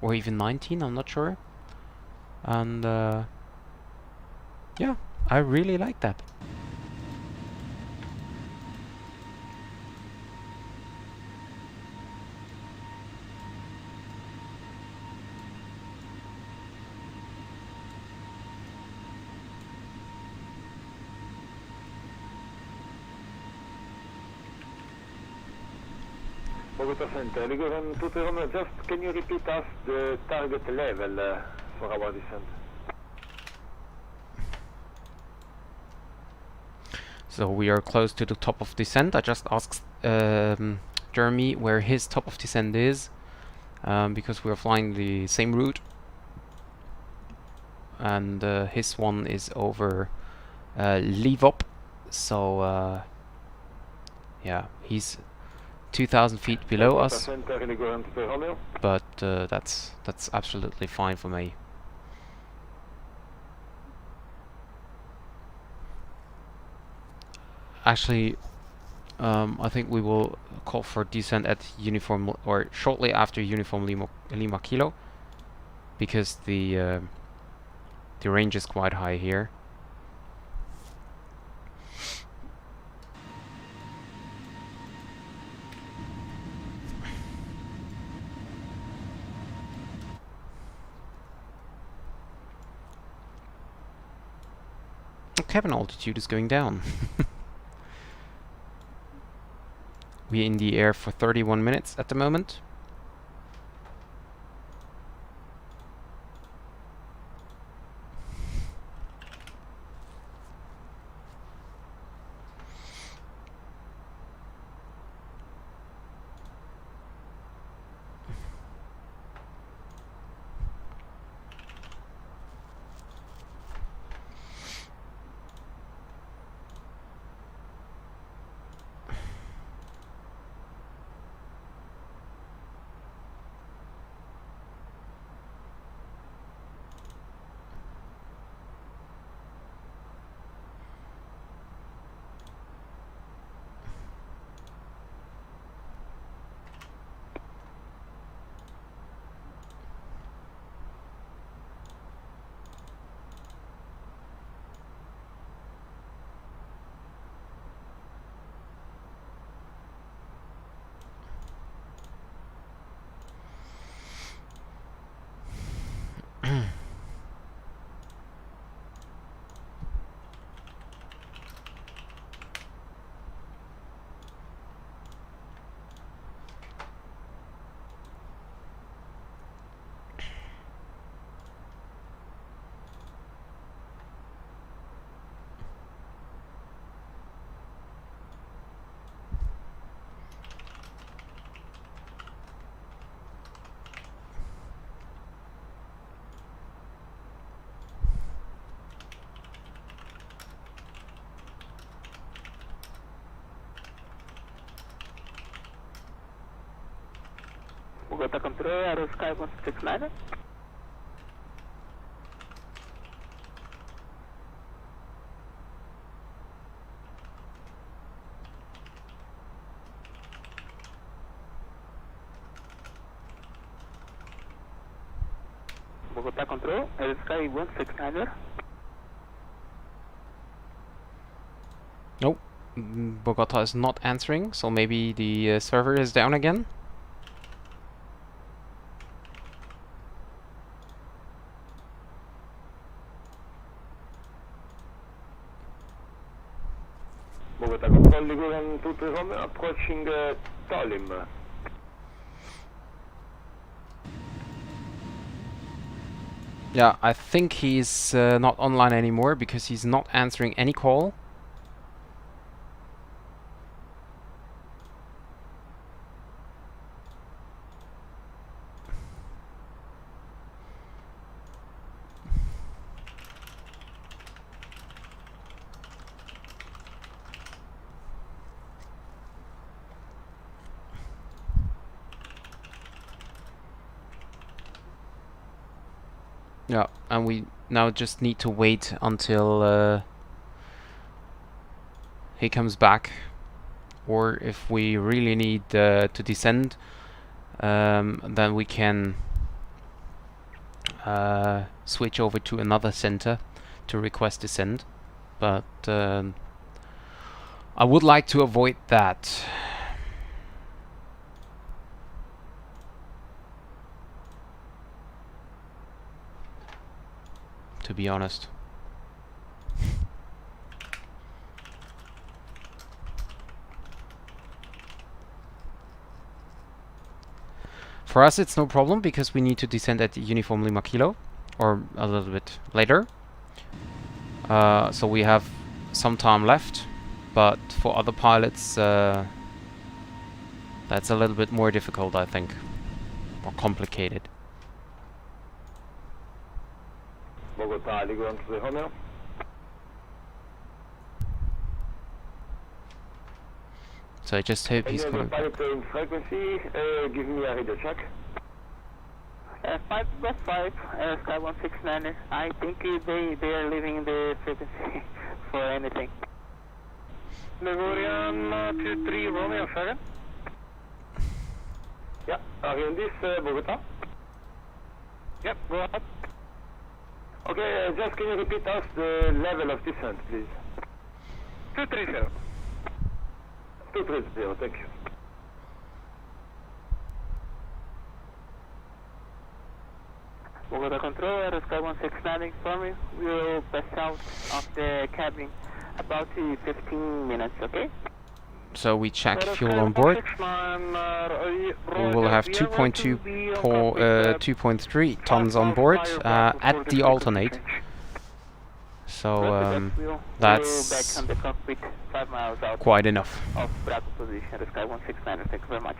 or even 19. I'm not sure. And yeah, I really like that. Bogota Center, Ligoran 200, just can you repeat us the target level for our descent? So we are close to the top of descent. I just asked Jeremy where his top of descent is, because we are flying the same route, and his one is over Livop. So yeah, he's 2,000 feet below us, but that's absolutely fine for me. Actually, I think we will call for descent at uniform or shortly after uniform Lima Kilo, because the range is quite high here. Cabin altitude is going down. We're in the air for 31 minutes at the moment. Bogota control, Aero Sky 169. Bogota control, Aero Sky 169. Nope, Bogota is not answering, so maybe the server is down again. Bogota control, Liguran 2 Romeo, approaching Tolim. Yeah, I think he's not online anymore because he's not answering any call. Yeah, and we now just need to wait until he comes back, or if we really need to descend, then we can switch over to another center to request descent. But I would like to avoid that. To be honest. For us it's no problem because we need to descend at uniform Lima Kilo, or a little bit later. So we have some time left, but for other pilots that's a little bit more difficult, I think. More complicated. Bogota, Liguran 2 Romeo. So I just hope he's coming back. Frequency, give me a radio check. 5+5, Sky 169. I think they are leaving the frequency for anything. Gregorian 23 Romeo 7. Yeah, are you in this Bogota? Yep, go ahead. Okay, just can you repeat us the level of descent, please? 230. 230, thank you. Bogota Control, Sky 169 for me. We will pass out of the cabin about 15 minutes, okay? So we check fuel on board. We will have 2.3 tons on board at the alternate. So that's quite enough. Of Bravo position, Sky 169. Thank you very much.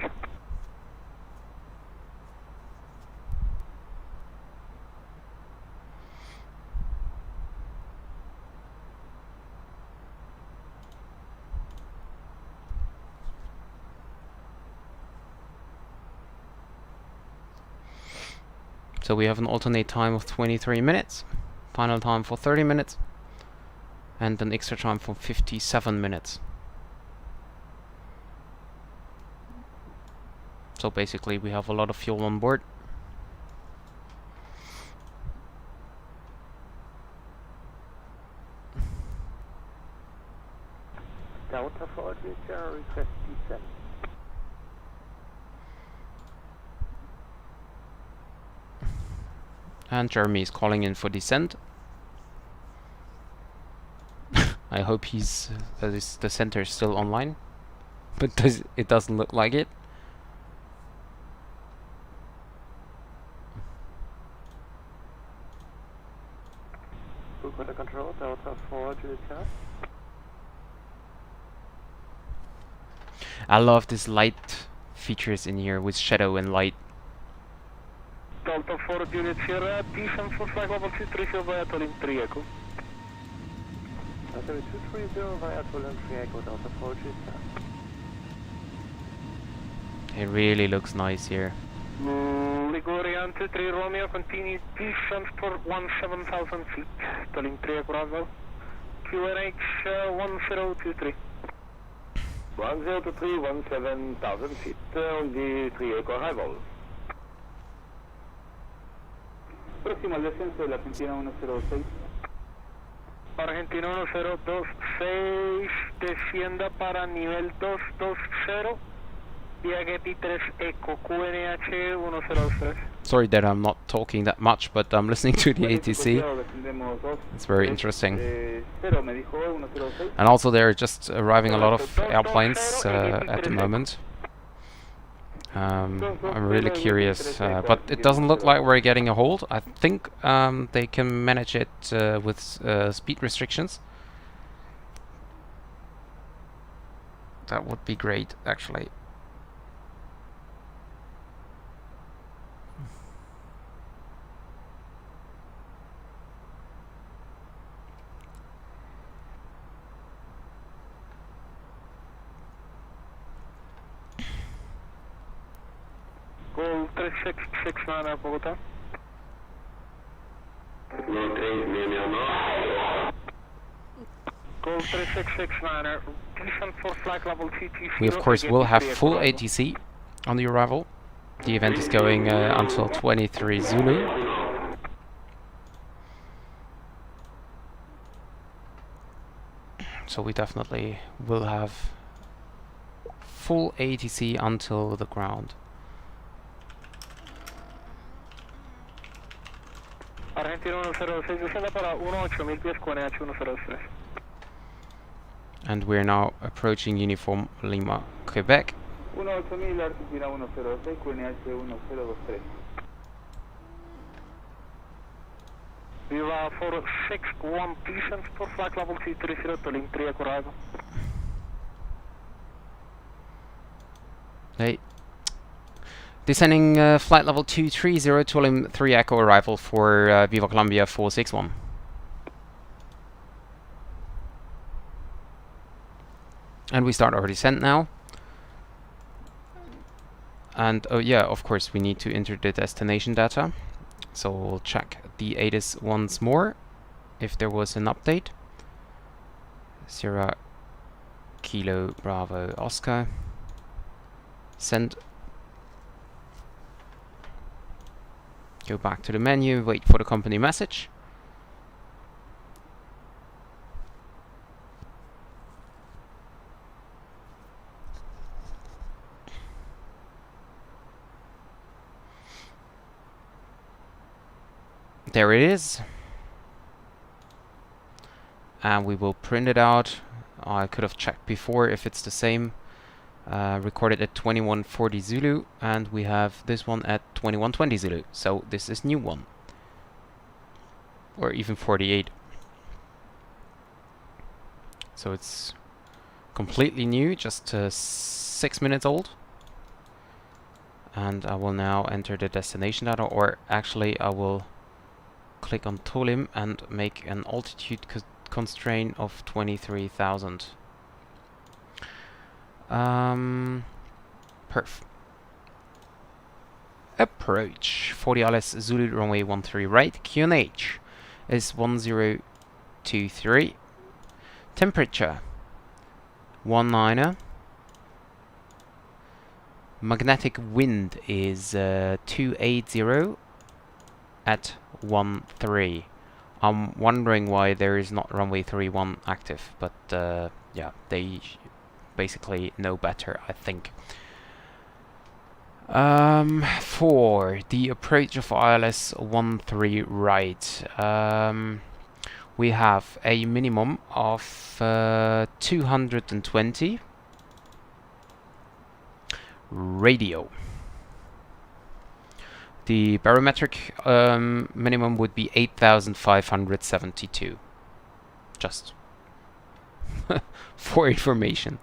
So we have an alternate time of 23 minutes, final time for 30 minutes, and an extra time for 57 minutes. So basically we have a lot of fuel on board. Delta 4, request descent. And Jeremy is calling in for descent. I hope he's the center is still online, but it doesn't look like it. Bogota Control, Delta 4 to the chart. I love this light features in here with shadow and light. Delta 4 Juliet Sierra, descent for flight level 230 via Tolin 3 Echo. Delta 230 via Tolin 3 Echo, Delta 4 Juliet. It really looks nice here. Ligurian 23 Romeo, continue descent for 17,000 feet. Tolin 3 Echo Bravo. QNH 1023. 1023, 17,000 feet on the 3 Echo arrival. Próximo al descenso de la Argentina 106. Argentina 1026, descienda para nivel 220, vía Getty 3 Echo, QNH 103. Sorry that I'm not talking that much, but I'm listening to the ATC. It's very interesting. And also there are just arriving a lot of airplanes at the moment. I'm really curious, but it doesn't look like we're getting a hold. I think they can manage it with speed restrictions. That would be great, actually. Gold 3669 Bogota. Gold 3669, descent for flight level TT. We of course will have full ATC on the arrival. The event is going until 23 Zulu. So we definitely will have full ATC until the ground. Argentina 106, descienda para 18000 pies QNH 103. And we're now approaching Uniform Lima, Quebec. 18000 Argentina 106, QNH 1023. Viva 461, descent for flight level 230, Tolin 3 Echo arrival. Hey. Descending flight level 230, Tolin 3 Echo arrival for Viva Colombia 461. And we start our descent now. And oh yeah, of course we need to enter the destination data. So we'll check the Addons once more if there was an update. Sierra Kilo Bravo Oscar. Send. Go back to the menu, wait for the company message. There it is. And we will print it out. I could have checked before if it's the same. Recorded at 2140 Zulu, and we have this one at 2120 Zulu. So this is new one. Or even 48. So it's completely new, just 6 minutes old. And I will now enter the destination data, or actually I will click on Tolim and make an altitude constraint of 23,000. Perf. Approach 40 LS Zulu runway 13 right, QNH is 1023. Temperature 19er. Magnetic wind is 280 at 13. I'm wondering why there is not runway 31 active, but yeah, they basically know better, I think. For the approach of ILS 13 right, we have a minimum of 220 radio. The barometric minimum would be 8,572. Just for information.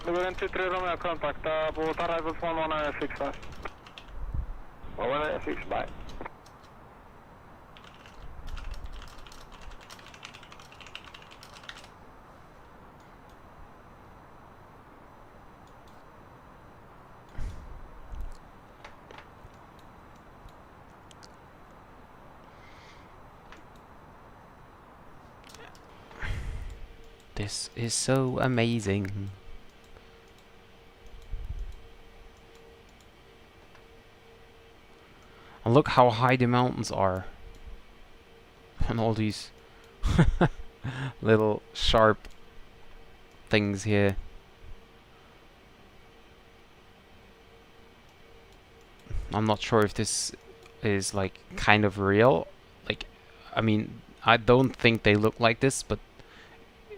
Evident 23 Romeo, contact Bogota arrival 11965. 11965, bye. This is so amazing. And look how high the mountains are. And all these little sharp things here. I'm not sure if this is like kind of real. Like, I mean, I don't think they look like this, but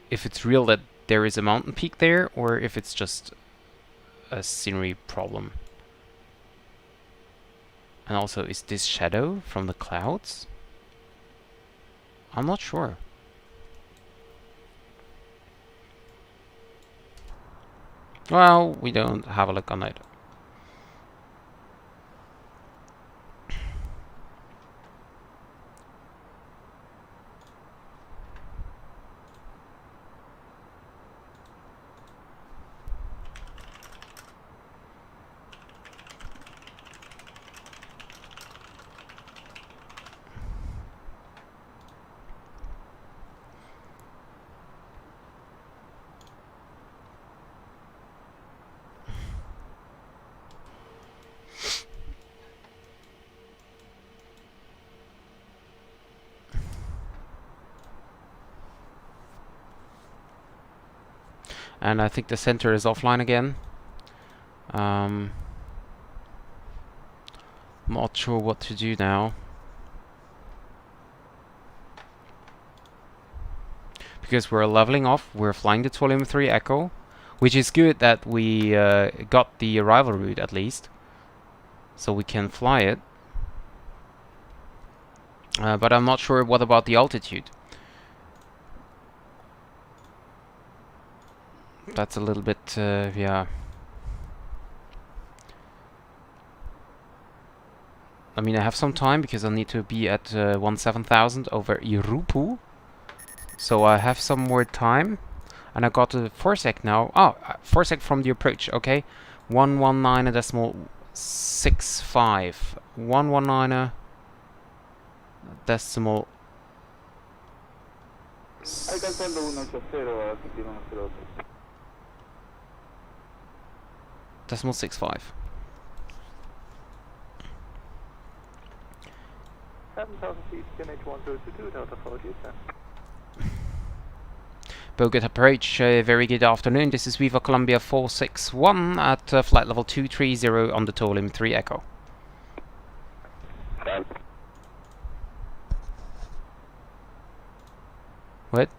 if it's real that there is a mountain peak there, or if it's just a scenery problem. And also, is this shadow from the clouds? I'm not sure. Well, we don't have a look on it. And I think the center is offline again. Not sure what to do now. Because we're leveling off, we're flying the 12 3 Echo. Which is good that we got the arrival route at least, so we can fly it. But I'm not sure what about the altitude. That's a little bit, yeah. I mean, I have some time because I need to be at 17,000 over Irupu. So I have some more time. And I got a forsec now. Oh, forsec from the approach, okay. 119.65. 119 decimal. Alcanzando 180 a 103. Decimal 65. 7,000 feet, QNH 1022, Delta 40, sir. Bogota approach, very good afternoon. This is Viva Colombia 461 at flight level 230 on the TOLIM 3 Echo. What?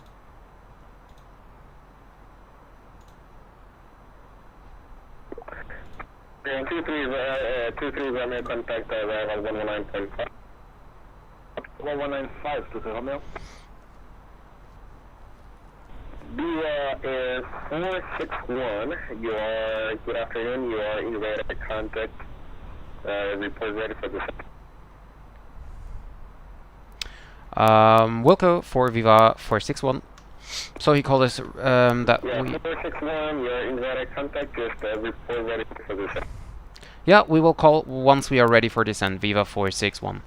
Yeah, 23 Romeo, contact arrival 119.5. 1195 to the Romeo. Viva Air 461, you are, good afternoon, you are in radar contact, report ready for this. Wilco for Viva 461. So he called us that Yeah, we... 461, you're in radar contact, just report ready for this. Yeah, we will call once we are ready for descent, Viva 461.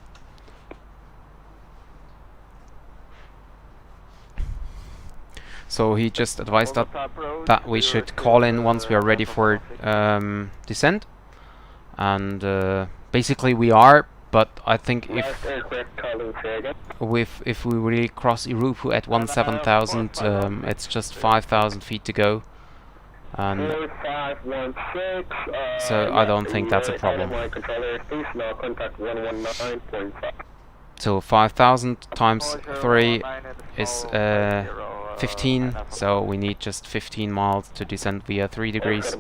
So he just advised that we should call in once we are ready for descent. And basically we are, but I think if we really cross Irupu at 17,000, it's just 5,000 feet to go. And so I don't think that's a problem. So 5,000 times 3 is 15, so we need just 15 miles to descend via 3 degrees.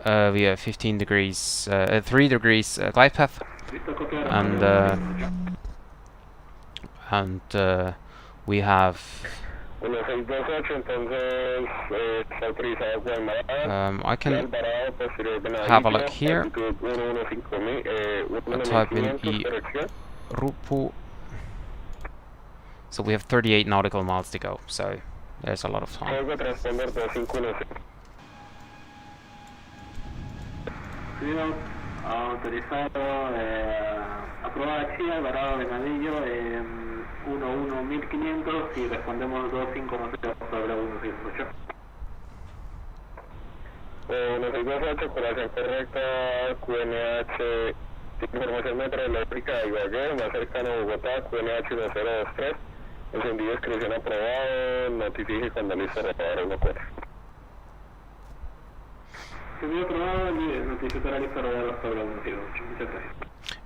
Via 15 degrees, 3 degrees glide path, and we have I can have a look here. I'll type in Irupu. So we have 38 nautical miles to go, so there's a lot of time. Autorizado, aprobada Chía, Alvarado Venadillo, 11.500 y respondemos 250 sobre 168. 168, colación correcta, QNH, información meteorológica de Ibagué, más cercano a Bogotá, QNH 1023, encendido inscripción aprobado, notifique cuando listo reparar 14.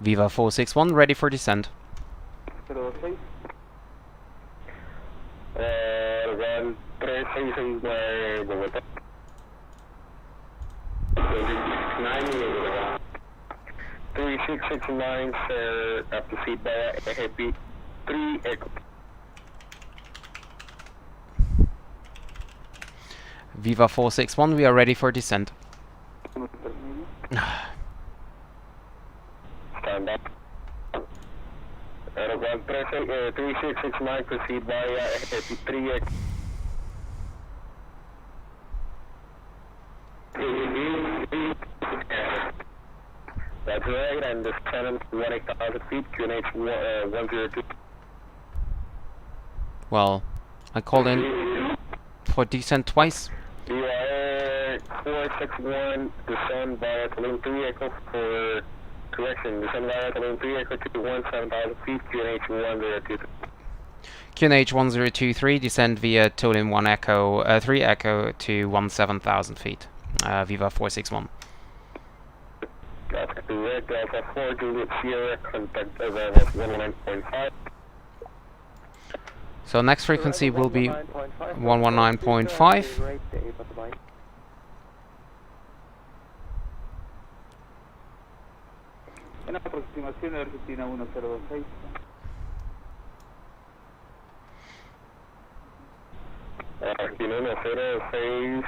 Viva 461, ready for descent. 06. 3669 Bogotá. 3669, sir, after seat by AHP 3 Echo. Viva 461, we are ready for descent. Stand up. 3669, proceed via AHP 3 Echo. That's right, and descend 18,000 feet, QNH 102. Well, I called in for descent twice. Viva 461, descend via Tulum 3 Echo for correction. Descend via Tulum 3 Echo to 17,000 feet, QNH 1023. QNH 1023, descend via Tulum 1 Echo, 3 Echo to 17,000 feet. Viva 461. That's correct. Alpha 4, Juliet Sierra, contact available 109.5. So next frequency will be 119.5. En aproximación de Argentina 1026. Argentina 106,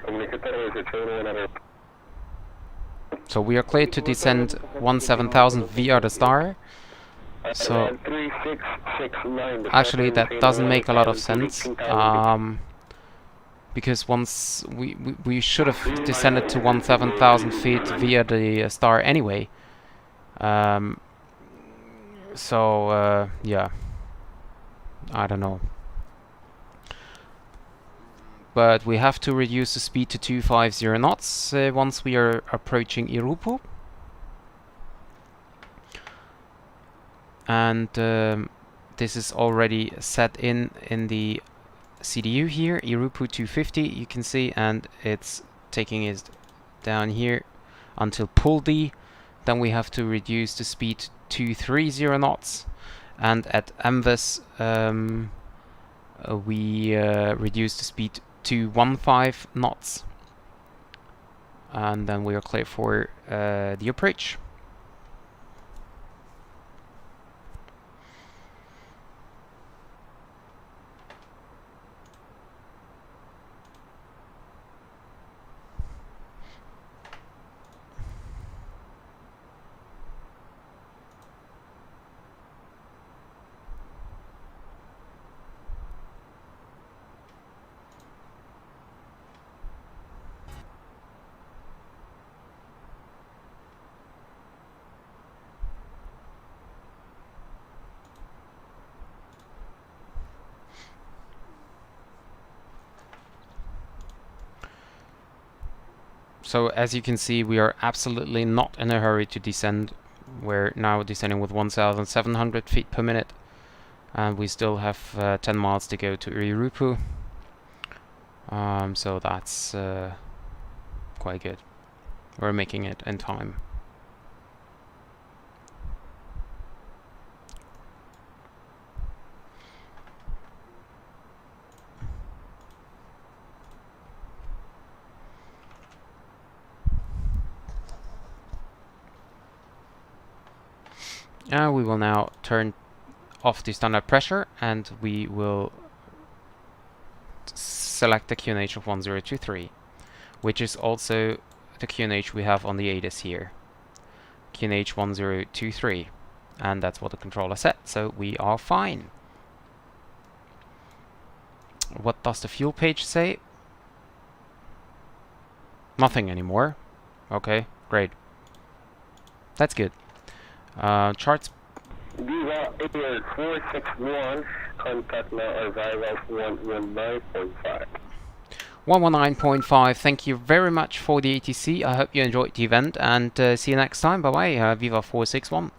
comunicate recepción. So we are cleared to descend 17,000 via the star. So actually that doesn't make a lot of sense, because once we should have descended to 17,000 feet via the star anyway. Yeah, I don't know. But we have to reduce the speed to 250 knots once we are approaching Irupu. And this is already set in the CDU here, Irupu 250, you can see, and it's taking it down here until Pull D. Then we have to reduce the speed to 230 knots, and at MVES we reduce the speed to 15 knots, and then we are clear for the approach. So as you can see, we are absolutely not in a hurry to descend. We're now descending with 1,700 feet per minute, and we still have 10 miles to go to Irupu. So that's quite good. We're making it in time. We will now turn off the standard pressure, and we will select the QNH of 1023, which is also the QNH we have on the ADIS here, QNH 1023, and that's what the controller set, so we are fine. What does the fuel page say? Nothing anymore. Okay, great. That's good. Charts. Viva Air 461, contact now arrival 119.5. 119.5, thank you very much for the ATC. I hope you enjoyed the event, and see you next time. Bye bye, Viva 461.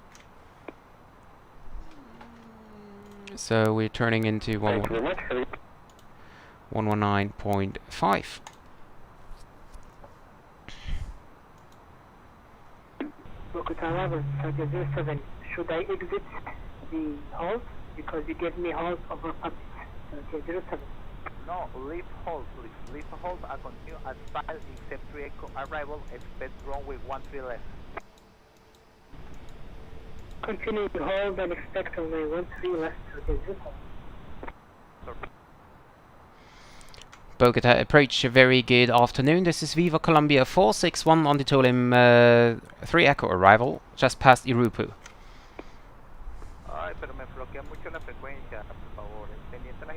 So we're turning into 119.5. Bogota level, Sergio 07. Should I exit the halls? Because you gave me halls over public. Sergio 07. No, leave hold, please. Leave hold and continue as fast except 3 echo arrival, expect runway 13 left. Continue to hold and expect runway 13 left, Sergio 07. Bogota approach, a very good afternoon. This is Viva Colombia 461 on the Tolim 3 echo arrival, just past Irupu. Ay, pero me bloquea mucho la frecuencia, por favor. Pendiente la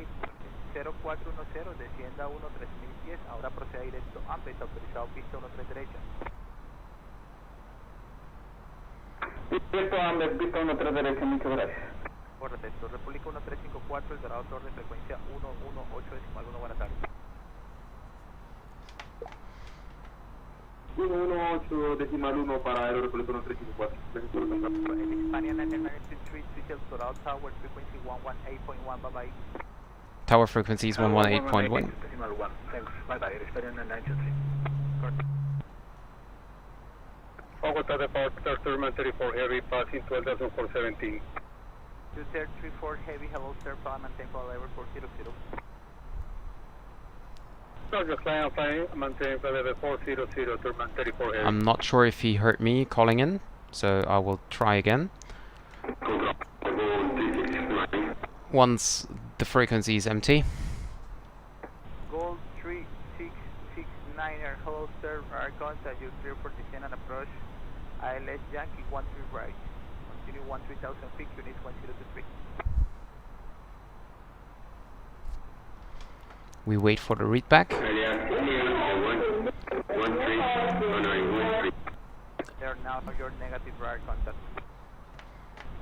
0410, descienda 13010, ahora proceda directo a pista autorizado, pista 13 derecha. Directo a pista 13 derecha, muchas gracias. Correcto, República 1354, el Dorado Torre, frecuencia 118.1, buenas tardes. 118.1 para Aeropuerto 1354. Hispania 993, Seattle Dorado Tower, frequency 118.1, bye bye. Tower frequency is 118.1. Thanks, bye bye, Hispania 993. Bogota departure, Terminal 34 Heavy, passing 12,417. 234 heavy, hello sir, fly maintain for level 400. Roger, flying Alpha, maintain for level 400, Turman 34 heavy. I'm not sure if he heard me calling in, so I will try again. Once the frequency is empty. Gold 3669er, hello sir, our contact, you clear for descent and approach. ILS Yankee 13 right. Continue 13,000 feet, unit 1023. We wait for the readback. There are now your negative radar contact.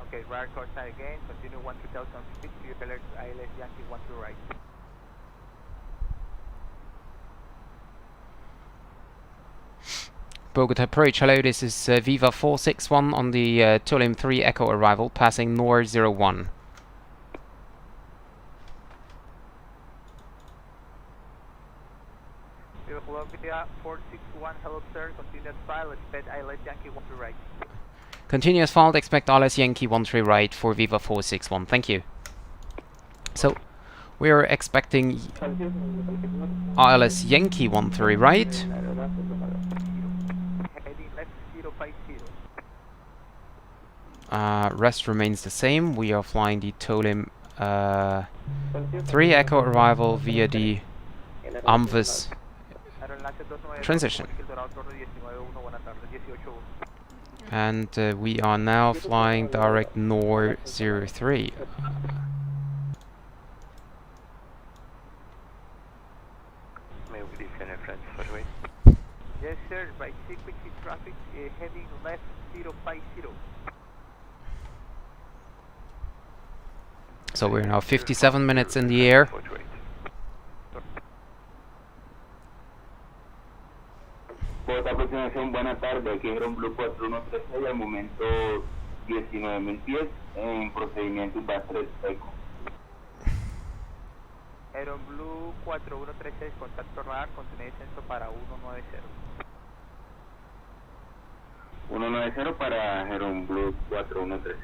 Okay, radar contact again, continue 13,000 feet, you alert ILS Yankee 12 right. Bogota approach, hello, this is Viva 461 on the Tolim 3 Echo arrival, passing NOR 01. Viva Colombia 461, hello sir, continuous file, expect ILS Yankee 13 right. Continuous fault, expect ILS Yankee 13 right for Viva 461, thank you. So, we are expecting ILS Yankee 13 right. Rest remains the same. We are flying the Tolim 3 Echo arrival via the Amvis transition. And we are now flying direct NOR 03. Yes sir, by frequency traffic heading left 050. So we're now 57 minutes in the air. Bogotá, aproximación, buena tarde. Aquí Aeron Blue 4136, al momento 19.000 pies, en procedimiento IVAO 3 takeoff. Aeron Blue 4136, contacto radar, continúe descenso para 190. 190 para Aeron Blue 4136.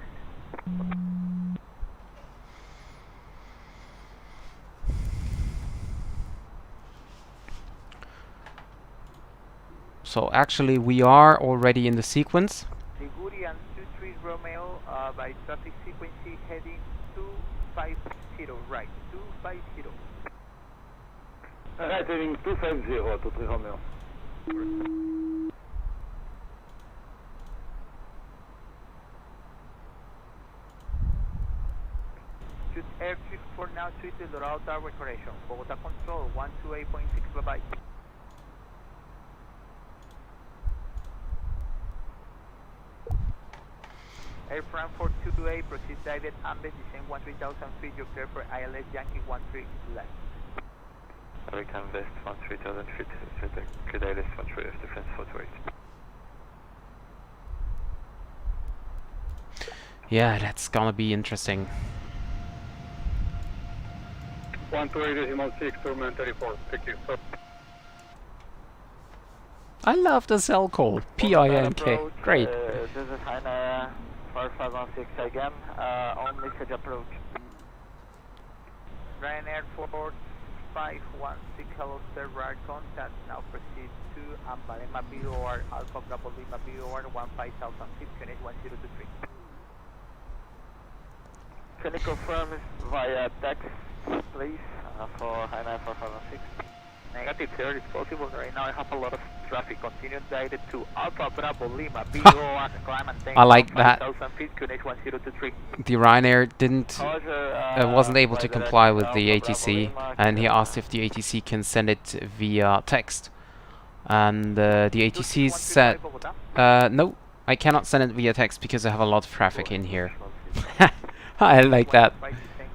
So actually we are already in the sequence. Ligurian 23 Romeo by traffic frequency heading 250 right, 250. Right, heading 250, 23 Romeo. Shoot Air 34 now, treat the Dorado Tower correction. Bogota control 128.6, bye bye. Air Frankfurt 228, proceed direct Ambes, descend 13,000 feet, you clear for ILS Yankee 13 left. American West 13,000 feet, clear ILS 13 left, defense 48. Yeah, that's gonna be interesting. 128.6, Turman 34, thank you. I love the cell call, PINK, great. This is Haina 4516 again, on message approach. Ryanair 4516, hello sir, right contact, now proceed to Ambalema BOR, Alpha Bravo Lima BOR, 15,000 feet, connect 1023. Can you confirm via text, please, for Haina 4516? Negative sir, it's possible. Right now I have a lot of traffic. Continue direct to Alpha Bravo Lima BOR, climb and take I like that. 5,000 feet, connect 1023. The Ryanair wasn't able to comply with the ATC, and he asked if the ATC can send it via text. And the ATC said, no, I cannot send it via text because I have a lot of traffic in here. I like that.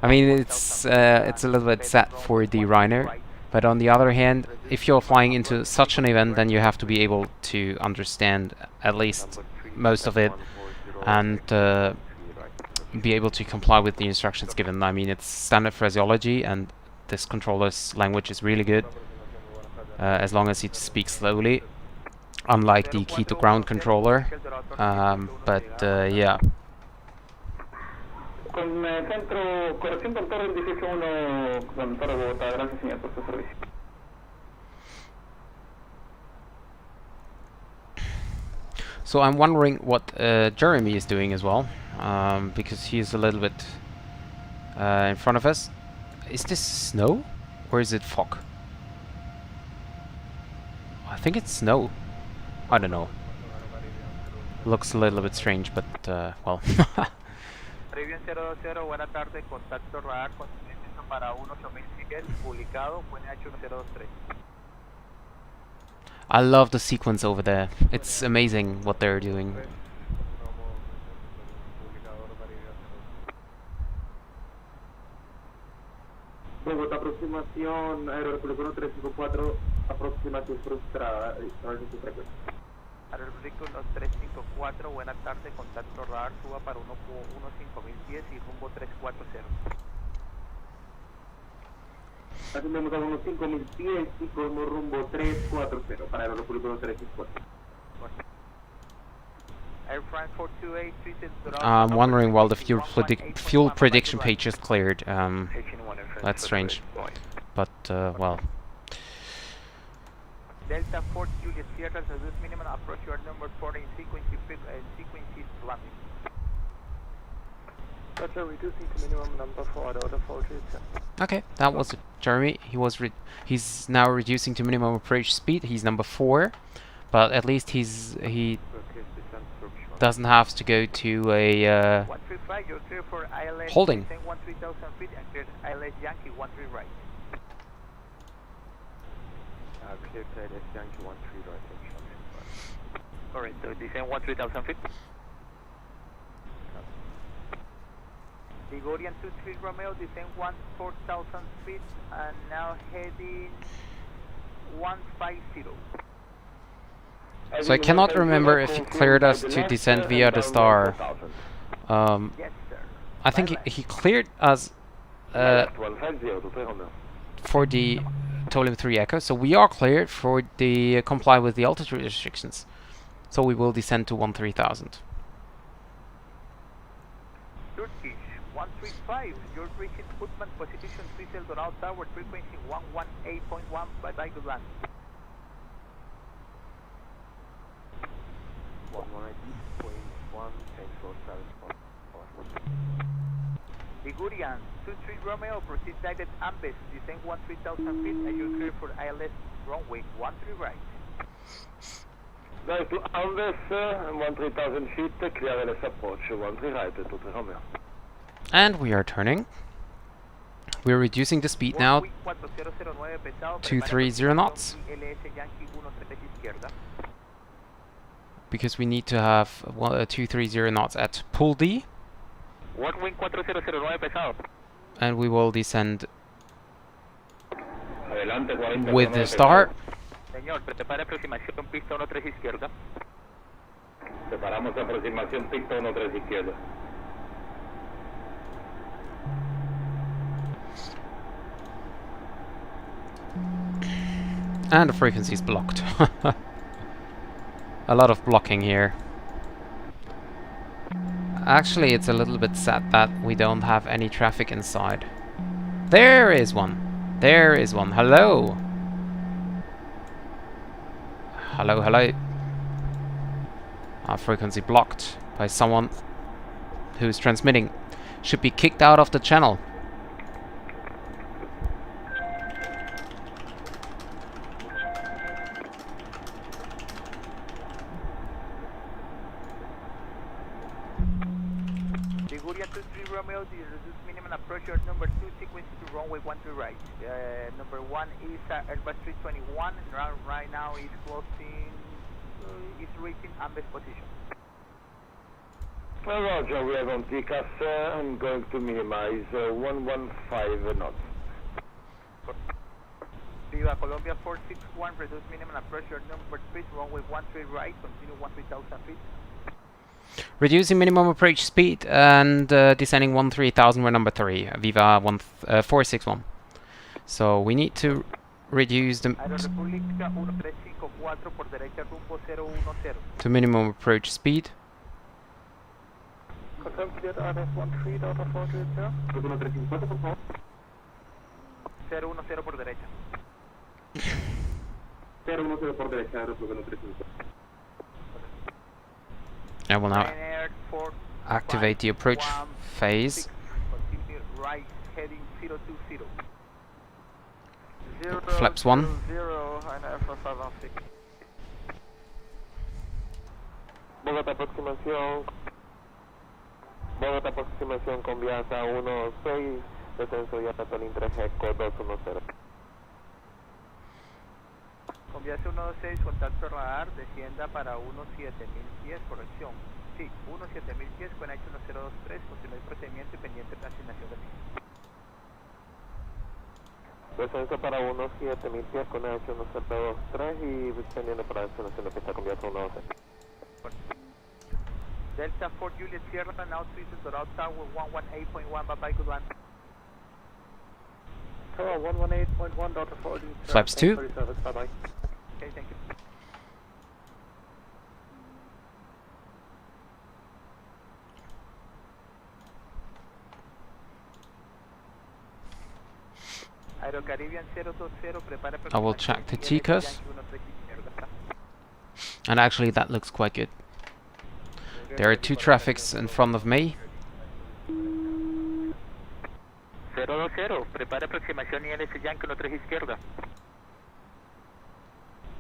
I mean, it's a little bit sad for the Ryanair. But on the other hand, if you're flying into such an event, then you have to be able to understand at least most of it and be able to comply with the instructions given. I mean, it's standard phraseology, and this controller's language is really good, as long as it speaks slowly, unlike the Quito ground controller. Yeah. Con centro, corrección con torre edificio 1, con torre Bogotá. Gracias, señor, por su servicio. So I'm wondering what Jeremy is doing as well, because he's a little bit in front of us. Is this snow or is it fog? I think it's snow. I don't know. Looks a little bit strange, but well. Rivian 020, buena tarde, contacto radar con para 18000 pies, publicado, QNH 1023. I love the sequence over there. It's amazing what they're doing. Bogotá, aproximación, aeropuerto 354, aproximación frustrada, ¿sabes su frecuencia? Aeropuerto 354, buena tarde, contacto radar, suba para 15000 pies y rumbo 340. Ascendemos a unos 5000 pies y como rumbo 340 para el aeropuerto 354. Air France 428, I'm wondering while the fuel prediction page is cleared. That's strange, but well. Delta 4 Juliet Sierra, reduce minimum approach yard number 4 in sequence landing. Roger, reducing to minimum number 4 out of 4 Okay, that was Jeremy. He's now reducing to minimum approach speed. He's number 4, but at least he doesn't have to go to a 135, you're clear for ILS holding. 13,000 feet and clear ILS Yankee 13 right. Clear to ILS Yankee 13 right. Correct, so descend 13,000 feet. Ligorian 23 Romeo, descend 14,000 feet and now heading 150. So I cannot remember if he cleared us to descend via the star. Yes, sir. I think he cleared us for the Tolim 3 Echo, so we are cleared for the comply with the altitude restrictions. So we will descend to 13,000. Turkish 135, you're reaching Footman position 3 Eldorado Tower, frequency 118.1, bye-bye, good land. 118.1, thanks for 7. Ligurian 23 Romeo, proceed direct Ambes, descend 13,000 feet and you're clear for ILS runway 13 right. Right to Ambes, 13,000 feet, clear ILS approach, 13 right, 23 Romeo. And we are turning. We're reducing the speed now to 30 knots. Because we need to have 230 knots at Pool D. One wing 4009 pesado. And we will descend with the star. Señor, prepara aproximación pista 13 izquierda. Preparamos aproximación pista 13 izquierda. And the frequency is blocked. A lot of blocking here. Actually, it's a little bit sad that we don't have any traffic inside. There is one. There is one. Hello. Hello, hello. Our frequency blocked by someone who's transmitting. Should be kicked out of the channel. Ligurian 23 Romeo, the reduced minimum approach yard number 2, sequence to runway 13 right. Number 1 is Airbus 321, right now is closing, is reaching Ambes position. Well, Roger, we are on TCAS, I'm going to minimize 115 knots. Viva Colombia 461, reduce minimum approach yard number 3, runway 13 right, continue 13,000 feet. Reducing minimum approach speed and descending 13,000, we're number 3, Viva 461. So we need to reduce them to minimum approach speed. confirm cleared RF 13 Delta 430. 1350, por favor. 010 por derecha. 010 por derecha, aeropuerto 1350. I will now Ryanair 4 activate the approach phase. Continue right heading 020. Flaps 1. 0, Ryanair 4516. Bogotá aproximación con Viaza 16, descenso y Atolín 3 Eco 210. Con Viaza 126, contacto radar, descienda para 17000 pies, corrección. Sí, 17000 pies con H1023, continúe el procedimiento y pendiente de asignación del mismo. Descenso para 17000 pies con H1023 y pendiente para asignación de pista con Viaza 112. Delta 4 Juliet Sierra, now 3 Doral Tower 118.1, bye bye, good one. Tower 118.1, Delta 4 Juliet Sierra. Flaps 2. Bye bye. Okay, thank you. Aero Caribbean 020, prepare I will check the TCOS. And actually that looks quite good. There are 2 traffics in front of me. 020, prepare aproximación ILS Yankee 13 izquierda.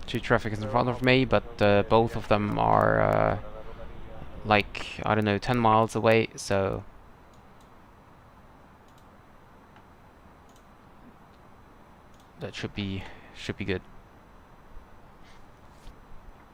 2 traffics in front of me, but both of them are like, I don't know, 10 miles away, so that should be good.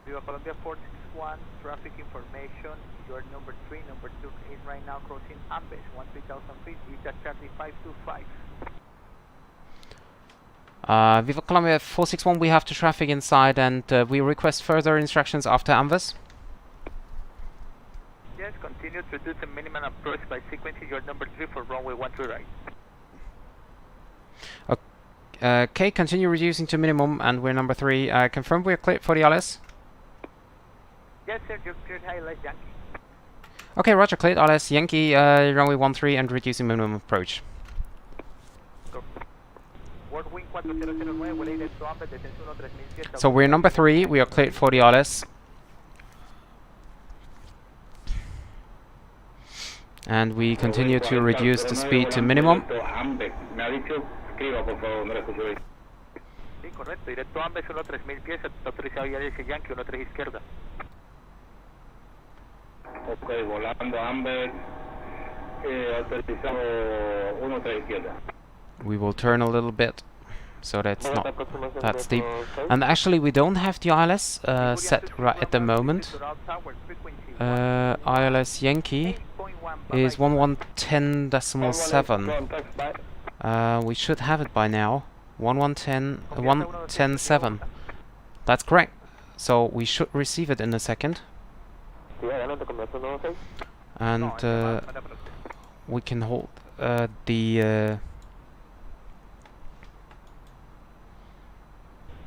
Viva Colombia 461, traffic information, your number 3, number 2 is right now crossing Ambes, 13,000 feet, Vita Charlie 525. Viva Colombia 461, we have to traffic inside and we request further instructions after Ambes. Yes, continue to do the minimum approach by sequencing your number 3 for runway 13 right. Okay, continue reducing to minimum and we're number 3. Confirm we're cleared for the ILS. Yes sir, you're cleared high LS Yankee. Okay, roger, cleared ILS Yankee, runway 13 and reducing minimum approach. Word wing 4009, volé directo Ambes, descenso 13000 pies. So we're number 3, we are cleared for the ILS. And we continue to reduce the speed to minimum. Sí, correcto, directo Ambes, 13000 pies, autorizado ILS Yankee 13 izquierda. Ok, volando Ambes, autorizado 13 izquierda. We will turn a little bit, so that's not that steep. And actually we don't have the ILS set right at the moment. ILS Yankee is 1110.7. We should have it by now. 1110.7. That's correct. So we should receive it in a second. And we can hold the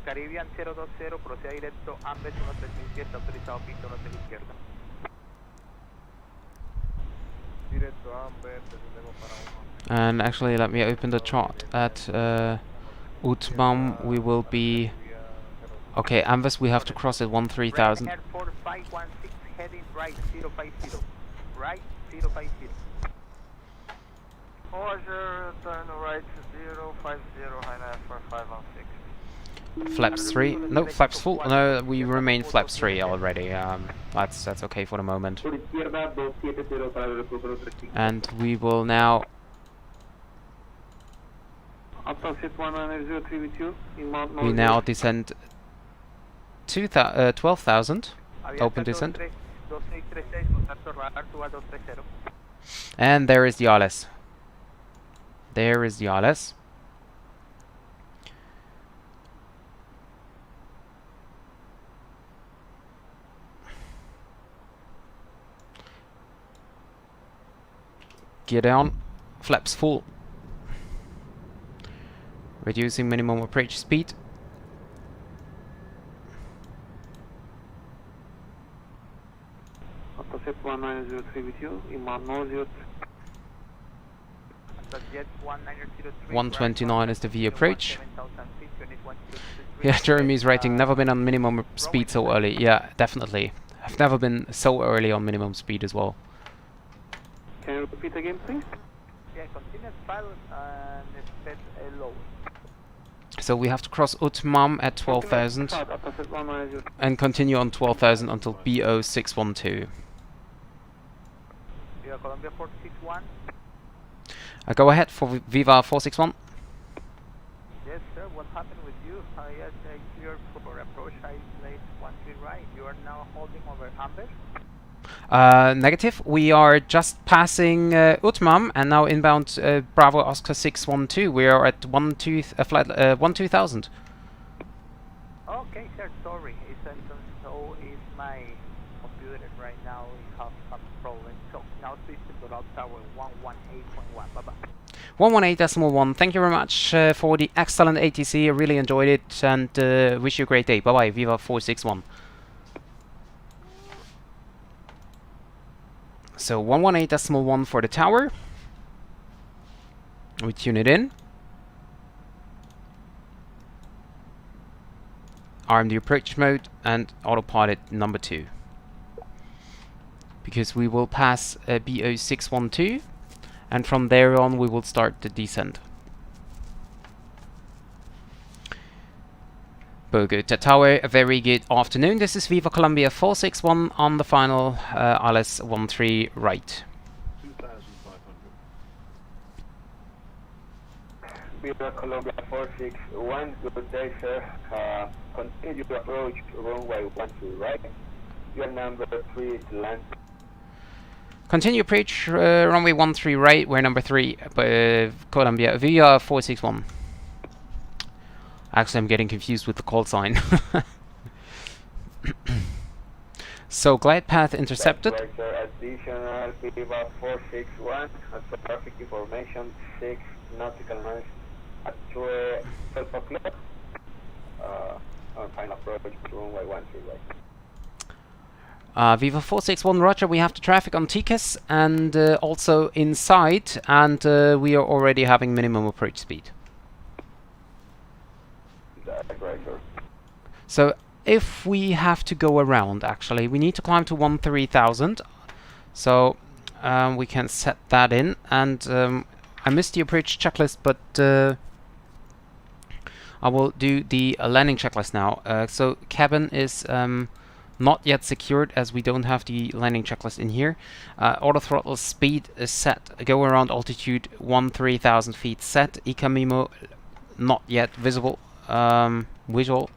Caribbean 020, proceda directo Ambes 13000 pies, autorizado pista 13 izquierda. Directo Ambes, descendemos para 1. and actually let me open the chart at Utmam. We will be okay. Ambes we have to cross at 13,000. Ryanair 4516 heading right 050. Right 050. Roger, turn right 050, Ryanair 4516. Flaps 3. No, flaps full. No, we remain flaps 3 already. That's okay for the moment. And we will now. We now descend 12,000. Open descent. And there is the ILS. There is the ILS. Gear down, flaps full. Reducing minimum approach speed. Set 1903 with you, Iman Noziot. Jet 1903. 129 is the V approach. Yeah, Jeremy's writing, never been on minimum speed so early. Yeah, definitely. I've never been so early on minimum speed as well. Can you repeat again, please? Yeah, continue pilot and expect a low. So we have to cross Utmam at 12,000 and continue on 12,000 until BO 612. Viva Colombia 461. Go ahead for Viva 461. Yes, sir. What happened with you? Yes, clear for approach. I laid 13 right. You are now holding over Amber. Negative. We are just passing Utmam and now inbound Bravo Oscar 612. We are at 12,000. Okay, sir. Sorry. So is my computer right now. We have some problem. So now system without tower 118.1. Bye bye. 118.1. Thank you very much for the excellent ATC. I really enjoyed it and wish you a great day. Bye bye. Viva 461. So 118.1 for the tower. We tune it in. Arm the approach mode and autopilot number 2. Because we will pass BO 612 and from there on we will start the descent. Bogota Tower, a very good afternoon. This is Viva Colombia 461 on the final ILS 13 right. 2,500. Viva Colombia 461, good day, sir. Continue to approach runway 12 right. Your number 3 to land. Continue approach runway 13 right. We're number 3, Colombia, Viva 461. Actually, I'm getting confused with the call sign. So, glide path intercepted. Additional Viva 461, traffic information 6 nautical miles at 12 o'clock. On final approach to runway 13 right. Viva 461, roger, we have the traffic on TCAS and also inside, and we are already having minimum approach speed. So if we have to go around, actually, we need to climb to 13,000. So we can set that in. And I missed the approach checklist, but I will do the landing checklist now. So cabin is not yet secured as we don't have the landing checklist in here. Auto throttle speed is set. Go around altitude 13,000 feet set. ECAMIMO not yet visible. Visual.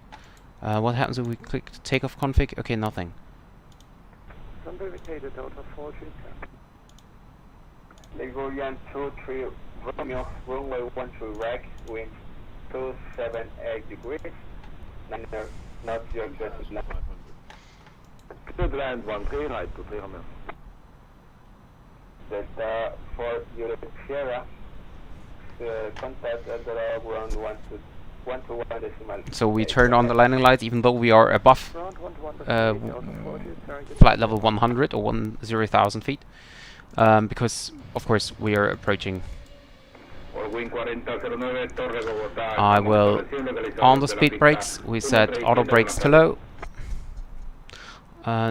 What happens if we click takeoff config? Okay, nothing. Ligurian 23 Romeo, runway 12 right, wind 278 degrees. Not your aggressive land. Good land 13 right to 3 Romeo. Delta 4 Europe Sierra. Contact at the ground 1 to 1 decimal. So we turn on the landing lights even though we are above flight level 100 or 10,000 feet. Because of course we are approaching. I will on the speed brakes. We set auto brakes to low.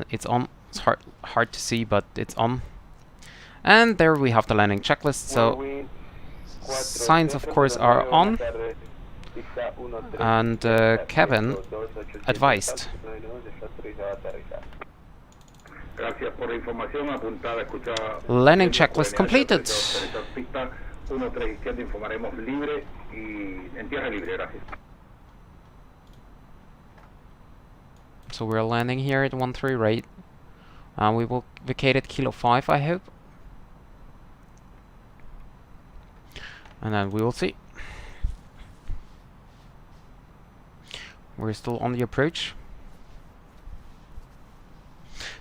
It's on. It's hard to see, but it's on. And there we have the landing checklist. So signs of course are on. And cabin advised. Landing checklist completed. So we're landing here at 13 right. We will vacate at Kilo 5, I hope. And then we will see. We're still on the approach.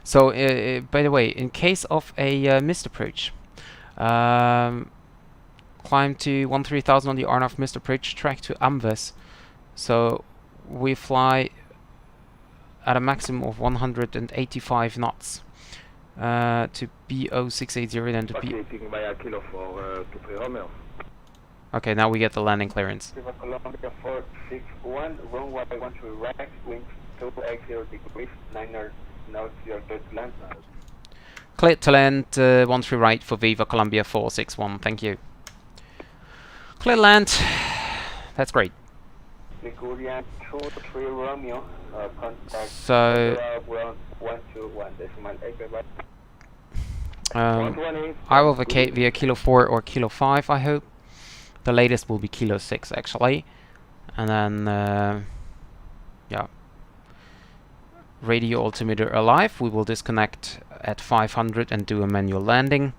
So, by the way, in case of a missed approach, climb to 13,000 on the RNAV missed approach track to Amves. So, we fly at a maximum of 185 knots. to BO680 then to B. Vacating via Kilo 4 to Romeo. Okay, now we get the landing clearance. Viva Colombia 461, runway 13 right, wind 280 degrees, 9 knots, you're good to land. Clear to land 13 right for Viva Colombia 461, thank you. Clear land. That's great. Ligurian 23 Romeo, contact So, ground 121 decimal 8 bye. I will vacate via Kilo 4 or Kilo 5, I hope. The latest will be Kilo 6, actually. And then, yeah. Radio altimeter alive. We will disconnect at 500 and do a manual landing.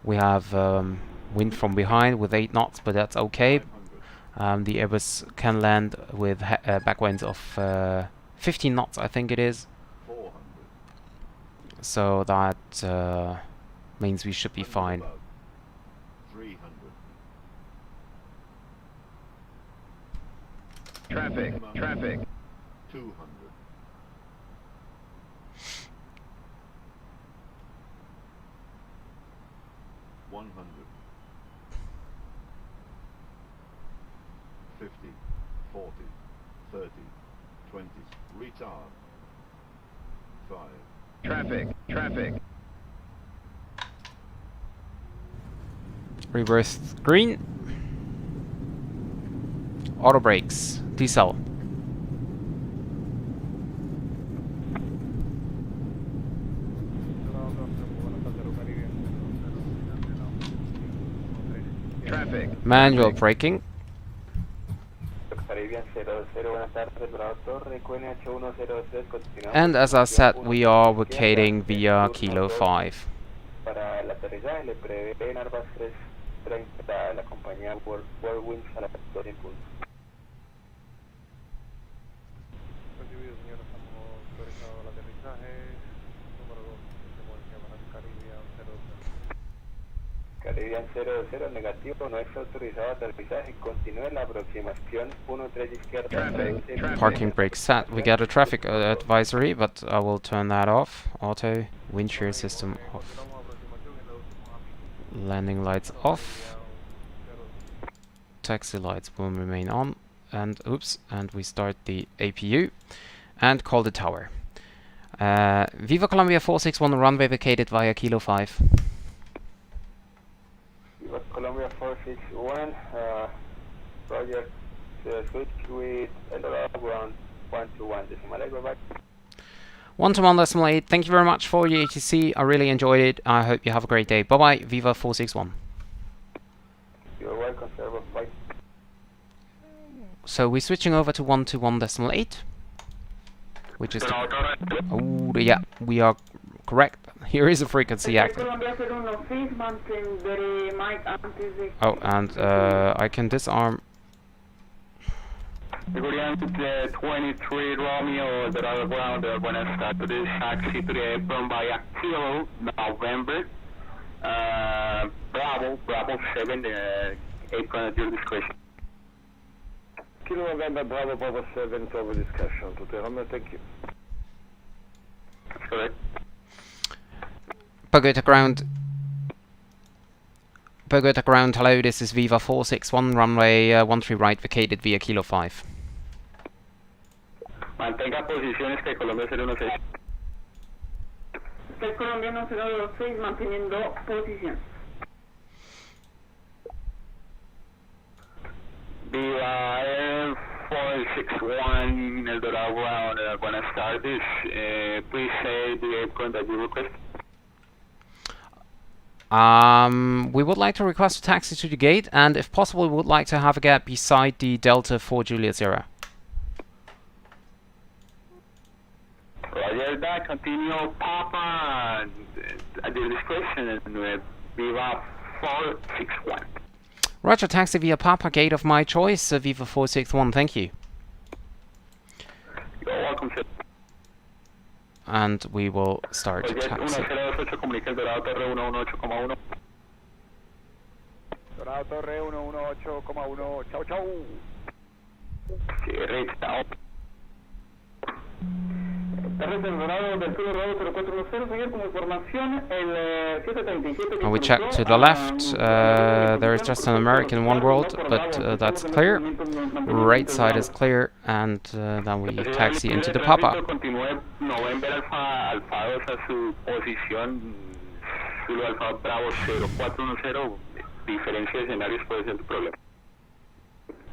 We have wind from behind with 8 knots, but that's okay. The Airbus can land with backwinds of 15 knots, I think it is. So that means we should be fine. 300. Traffic. 200. 100. 50, 40, 30, 20, retard. 5. Traffic. Reverse green. Auto brakes. Decel. Traffic. Manual braking. Caribbean 00, buenas tardes, Bravo Torre, QNH 103, continuamos. And as I said, we are vacating via Kilo 5. Para el aterrizaje le prevén Airbus 330, la compañía Whirlwind a la victoria en punto. Recibido, señor, estamos autorizados al aterrizaje. Número 2, secuencia para Caribbean 00. Caribbean 00, negativo, no es autorizado aterrizaje. Continúe la aproximación 13 izquierda. Parking brake set. We get a traffic advisory, but I will turn that off. Auto. Wind shear system off. Landing lights off. Taxi lights will remain on. And oops, and we start the APU and call the tower. Viva Colombia 461 runway vacated via Kilo 5. Viva Colombia 461, Roger, switch with Eldorado ground 121 decimal 8 bye. 121.8. Thank you very much for your ATC. I really enjoyed it. I hope you have a great day. Bye bye. Viva 461. You're welcome, sir. Bye. So we're switching over to 121.8, which is oh yeah, we are correct. Here is a frequency active. Oh, and I can disarm. Ligurian 23 Romeo, the other ground, buenas tardes, taxi to the apron via Kilo, November, Bravo 7, apron at your discretion. Kilo November, Bravo 7, over discussion. To Romeo, thank you. That's correct. Bogota ground, hello, this is Viva 461, runway 13 right, vacated via Kilo 5. Mantenga posiciones que Colombia 016. Colombia 026, manteniendo posición. Viva Air 461, El Dorado ground, buenas tardes. Please say the aircraft that you request. We would like to request a taxi to the gate, and if possible, we would like to have a gap beside the Delta 4 Juliet Sierra. Roger that, continue Papa at the discretion with Viva 461. Roger, taxi via Papa, gate of my choice, Viva 461, thank you. You're welcome, sir. And we will start taxi. 1028, comunica El Dorado Torre 118,1. Dorado Torre 118,1. Chau, chau. Cierre, chao. We check to the left, there is just an American One World, but that's clear. Right side is clear, and then we taxi into the Papa.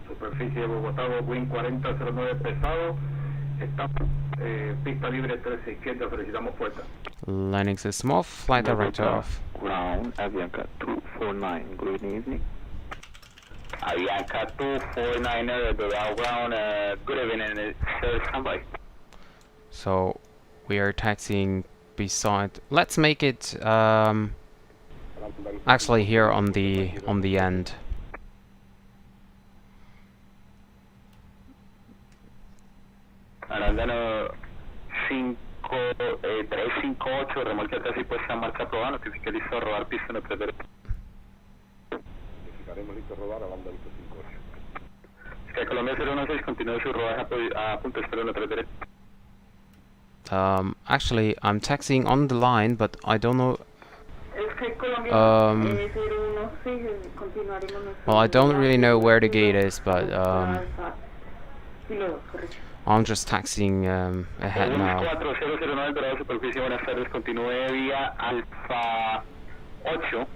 Superficie Bogotá, Wind 4009 pesado. Estamos pista libre 367, solicitamos puerta. Landing system off, flight director off. Ground, Avianca 249, good evening. Avianca 249, Bilbao ground, good evening, sir, standby. So we are taxiing beside. Let's make it actually here on the end. Arandano 358, remolque atrás y puesta en marcha aprobada, notifique listo a rodar pista en el 3 derecho. Notificaremos listo a rodar a banda 858. Colombia 016, continúe su rodaje a punto espero en el 3 derecho. Actually, I'm taxiing on the line, but I don't know. Well, I don't really know where the gate is, but I'm just taxiing ahead now. 4009, Dorado Superficie, buenas tardes, continúe vía Alfa 8,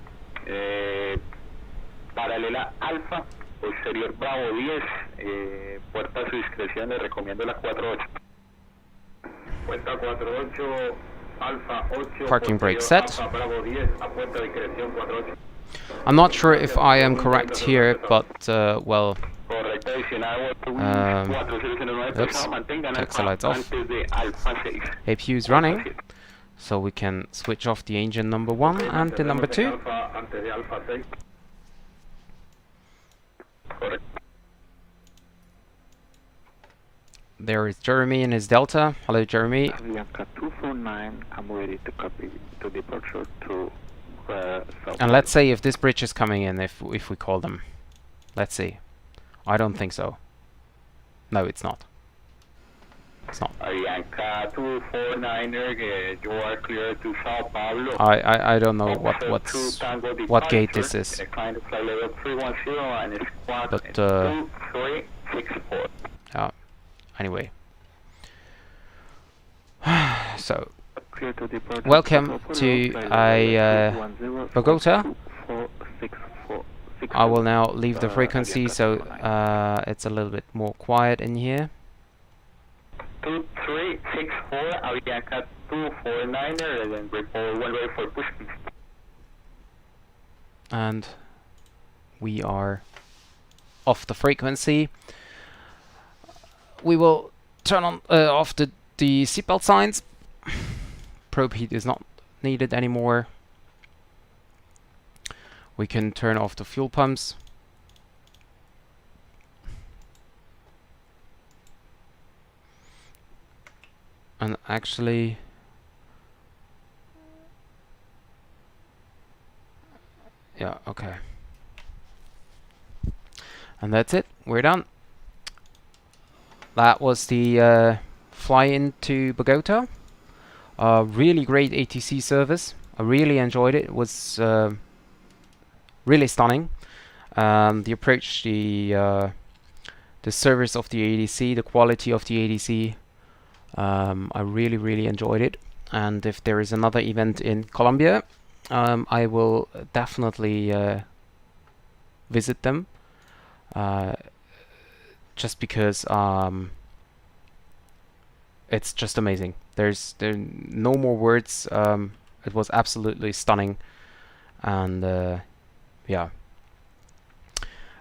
paralela Alfa, posterior Bravo 10, puerta a su discreción, le recomiendo la 48. Puerta 48, Alfa 8, Parking brake set. Alfa Bravo 10, a puerta de discreción 48. I'm not sure if I am correct here, but well. Oops, taxi lights off. APU is running, so we can switch off the engine number 1 and the number 2. There is Jeremy in his Delta. Hello, Jeremy. Avianca 249, I'm ready to copy to departure to and let's say if this bridge is coming in, if we call them. Let's see. I don't think so. No, it's not. It's not. Avianca 249, you are clear to Sao Paulo. I don't know what gate this is. But yeah. Anyway. So welcome to Bogota. I will now leave the frequency, so it's a little bit more quiet in here. 2364, Avianca 249, and then report one way for push. And we are off the frequency. We will turn on off the seatbelt signs. Probe heat is not needed anymore. We can turn off the fuel pumps. And actually, yeah, okay. And that's it. We're done. That was the fly into Bogota. Really great ATC service. I really enjoyed it. It was really stunning. The approach, the service of the ADC, the quality of the ADC. I really enjoyed it. And if there is another event in Colombia, I will definitely visit them. Just because it's just amazing. There are no more words. It was absolutely stunning, and yeah.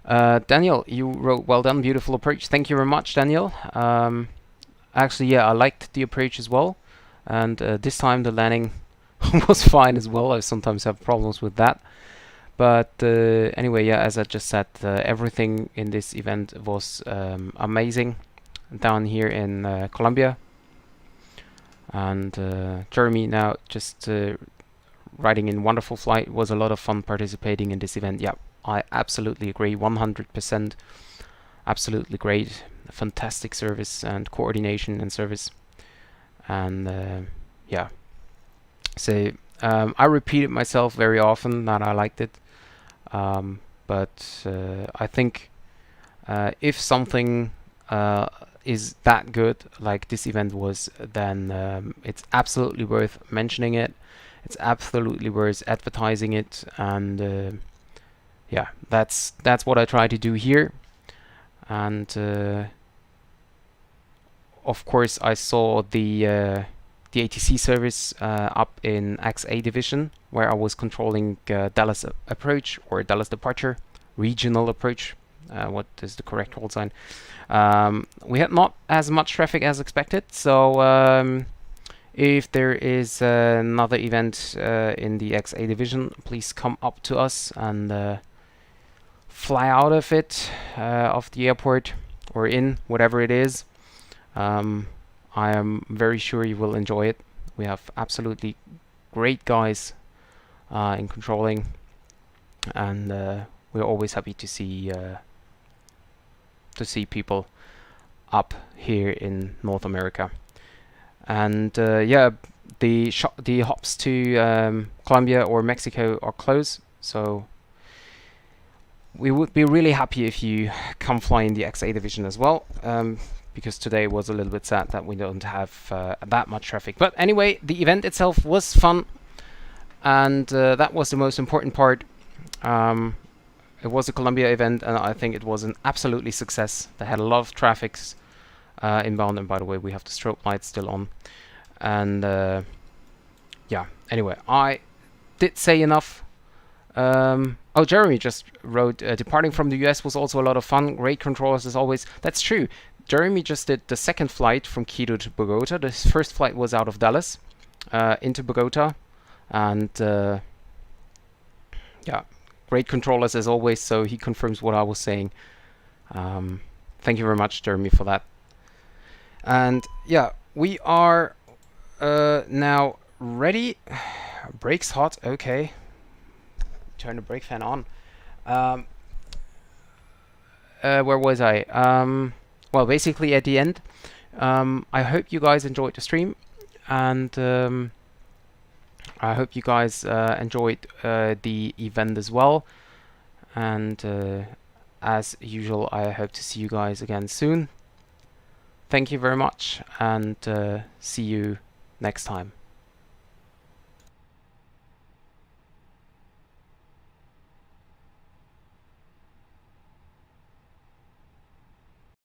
Daniel, you wrote, well done, beautiful approach. Thank you very much, Daniel. Actually, yeah, I liked the approach as well, and this time the landing was fine as well. I sometimes have problems with that. But anyway, yeah, as I just said, everything in this event was amazing down here in Colombia. And Jeremy now just riding in wonderful flight. It was a lot of fun participating in this event. Yeah, I absolutely agree, 100%. Absolutely great, fantastic service and coordination and service. And yeah, so I repeated myself very often that I liked it, but I think if something is that good like this event was, then it's absolutely worth mentioning it. It's absolutely worth advertising it, and yeah, that's what I try to do here. And of course, I saw the ATC service up in XA division, where I was controlling Dallas approach or Dallas departure, regional approach. What is the correct hold sign? We had not as much traffic as expected, so if there is another event in the XA division, please come up to us and fly out of it, of the airport, or in, whatever it is. I am very sure you will enjoy it. We have absolutely great guys in controlling, and we're always happy to see people up here in North America. And yeah, the hops to Colombia or Mexico are closed, so we would be really happy if you come fly in the XA division as well, because today was a little bit sad that we don't have that much traffic. But anyway, the event itself was fun, and that was the most important part. It was a Colombia event, and I think it was an absolutely success. They had a lot of traffics inbound, and by the way, we have the strobe lights still on. And yeah, anyway, I did say enough. Oh, Jeremy just wrote, departing from the US was also a lot of fun. Great controllers as always. That's true. Jeremy just did the second flight from Quito to Bogota. The first flight was out of Dallas into Bogota. And yeah, great controllers as always, so he confirms what I was saying. Thank you very much, Jeremy, for that. And yeah, we are now ready. Brakes hot, okay. Turn the brake fan on. Where was I? Well, basically at the end. I hope you guys enjoyed the stream, and I hope you guys enjoyed the event as well. And as usual, I hope to see you guys again soon. Thank you very much, and see you next time.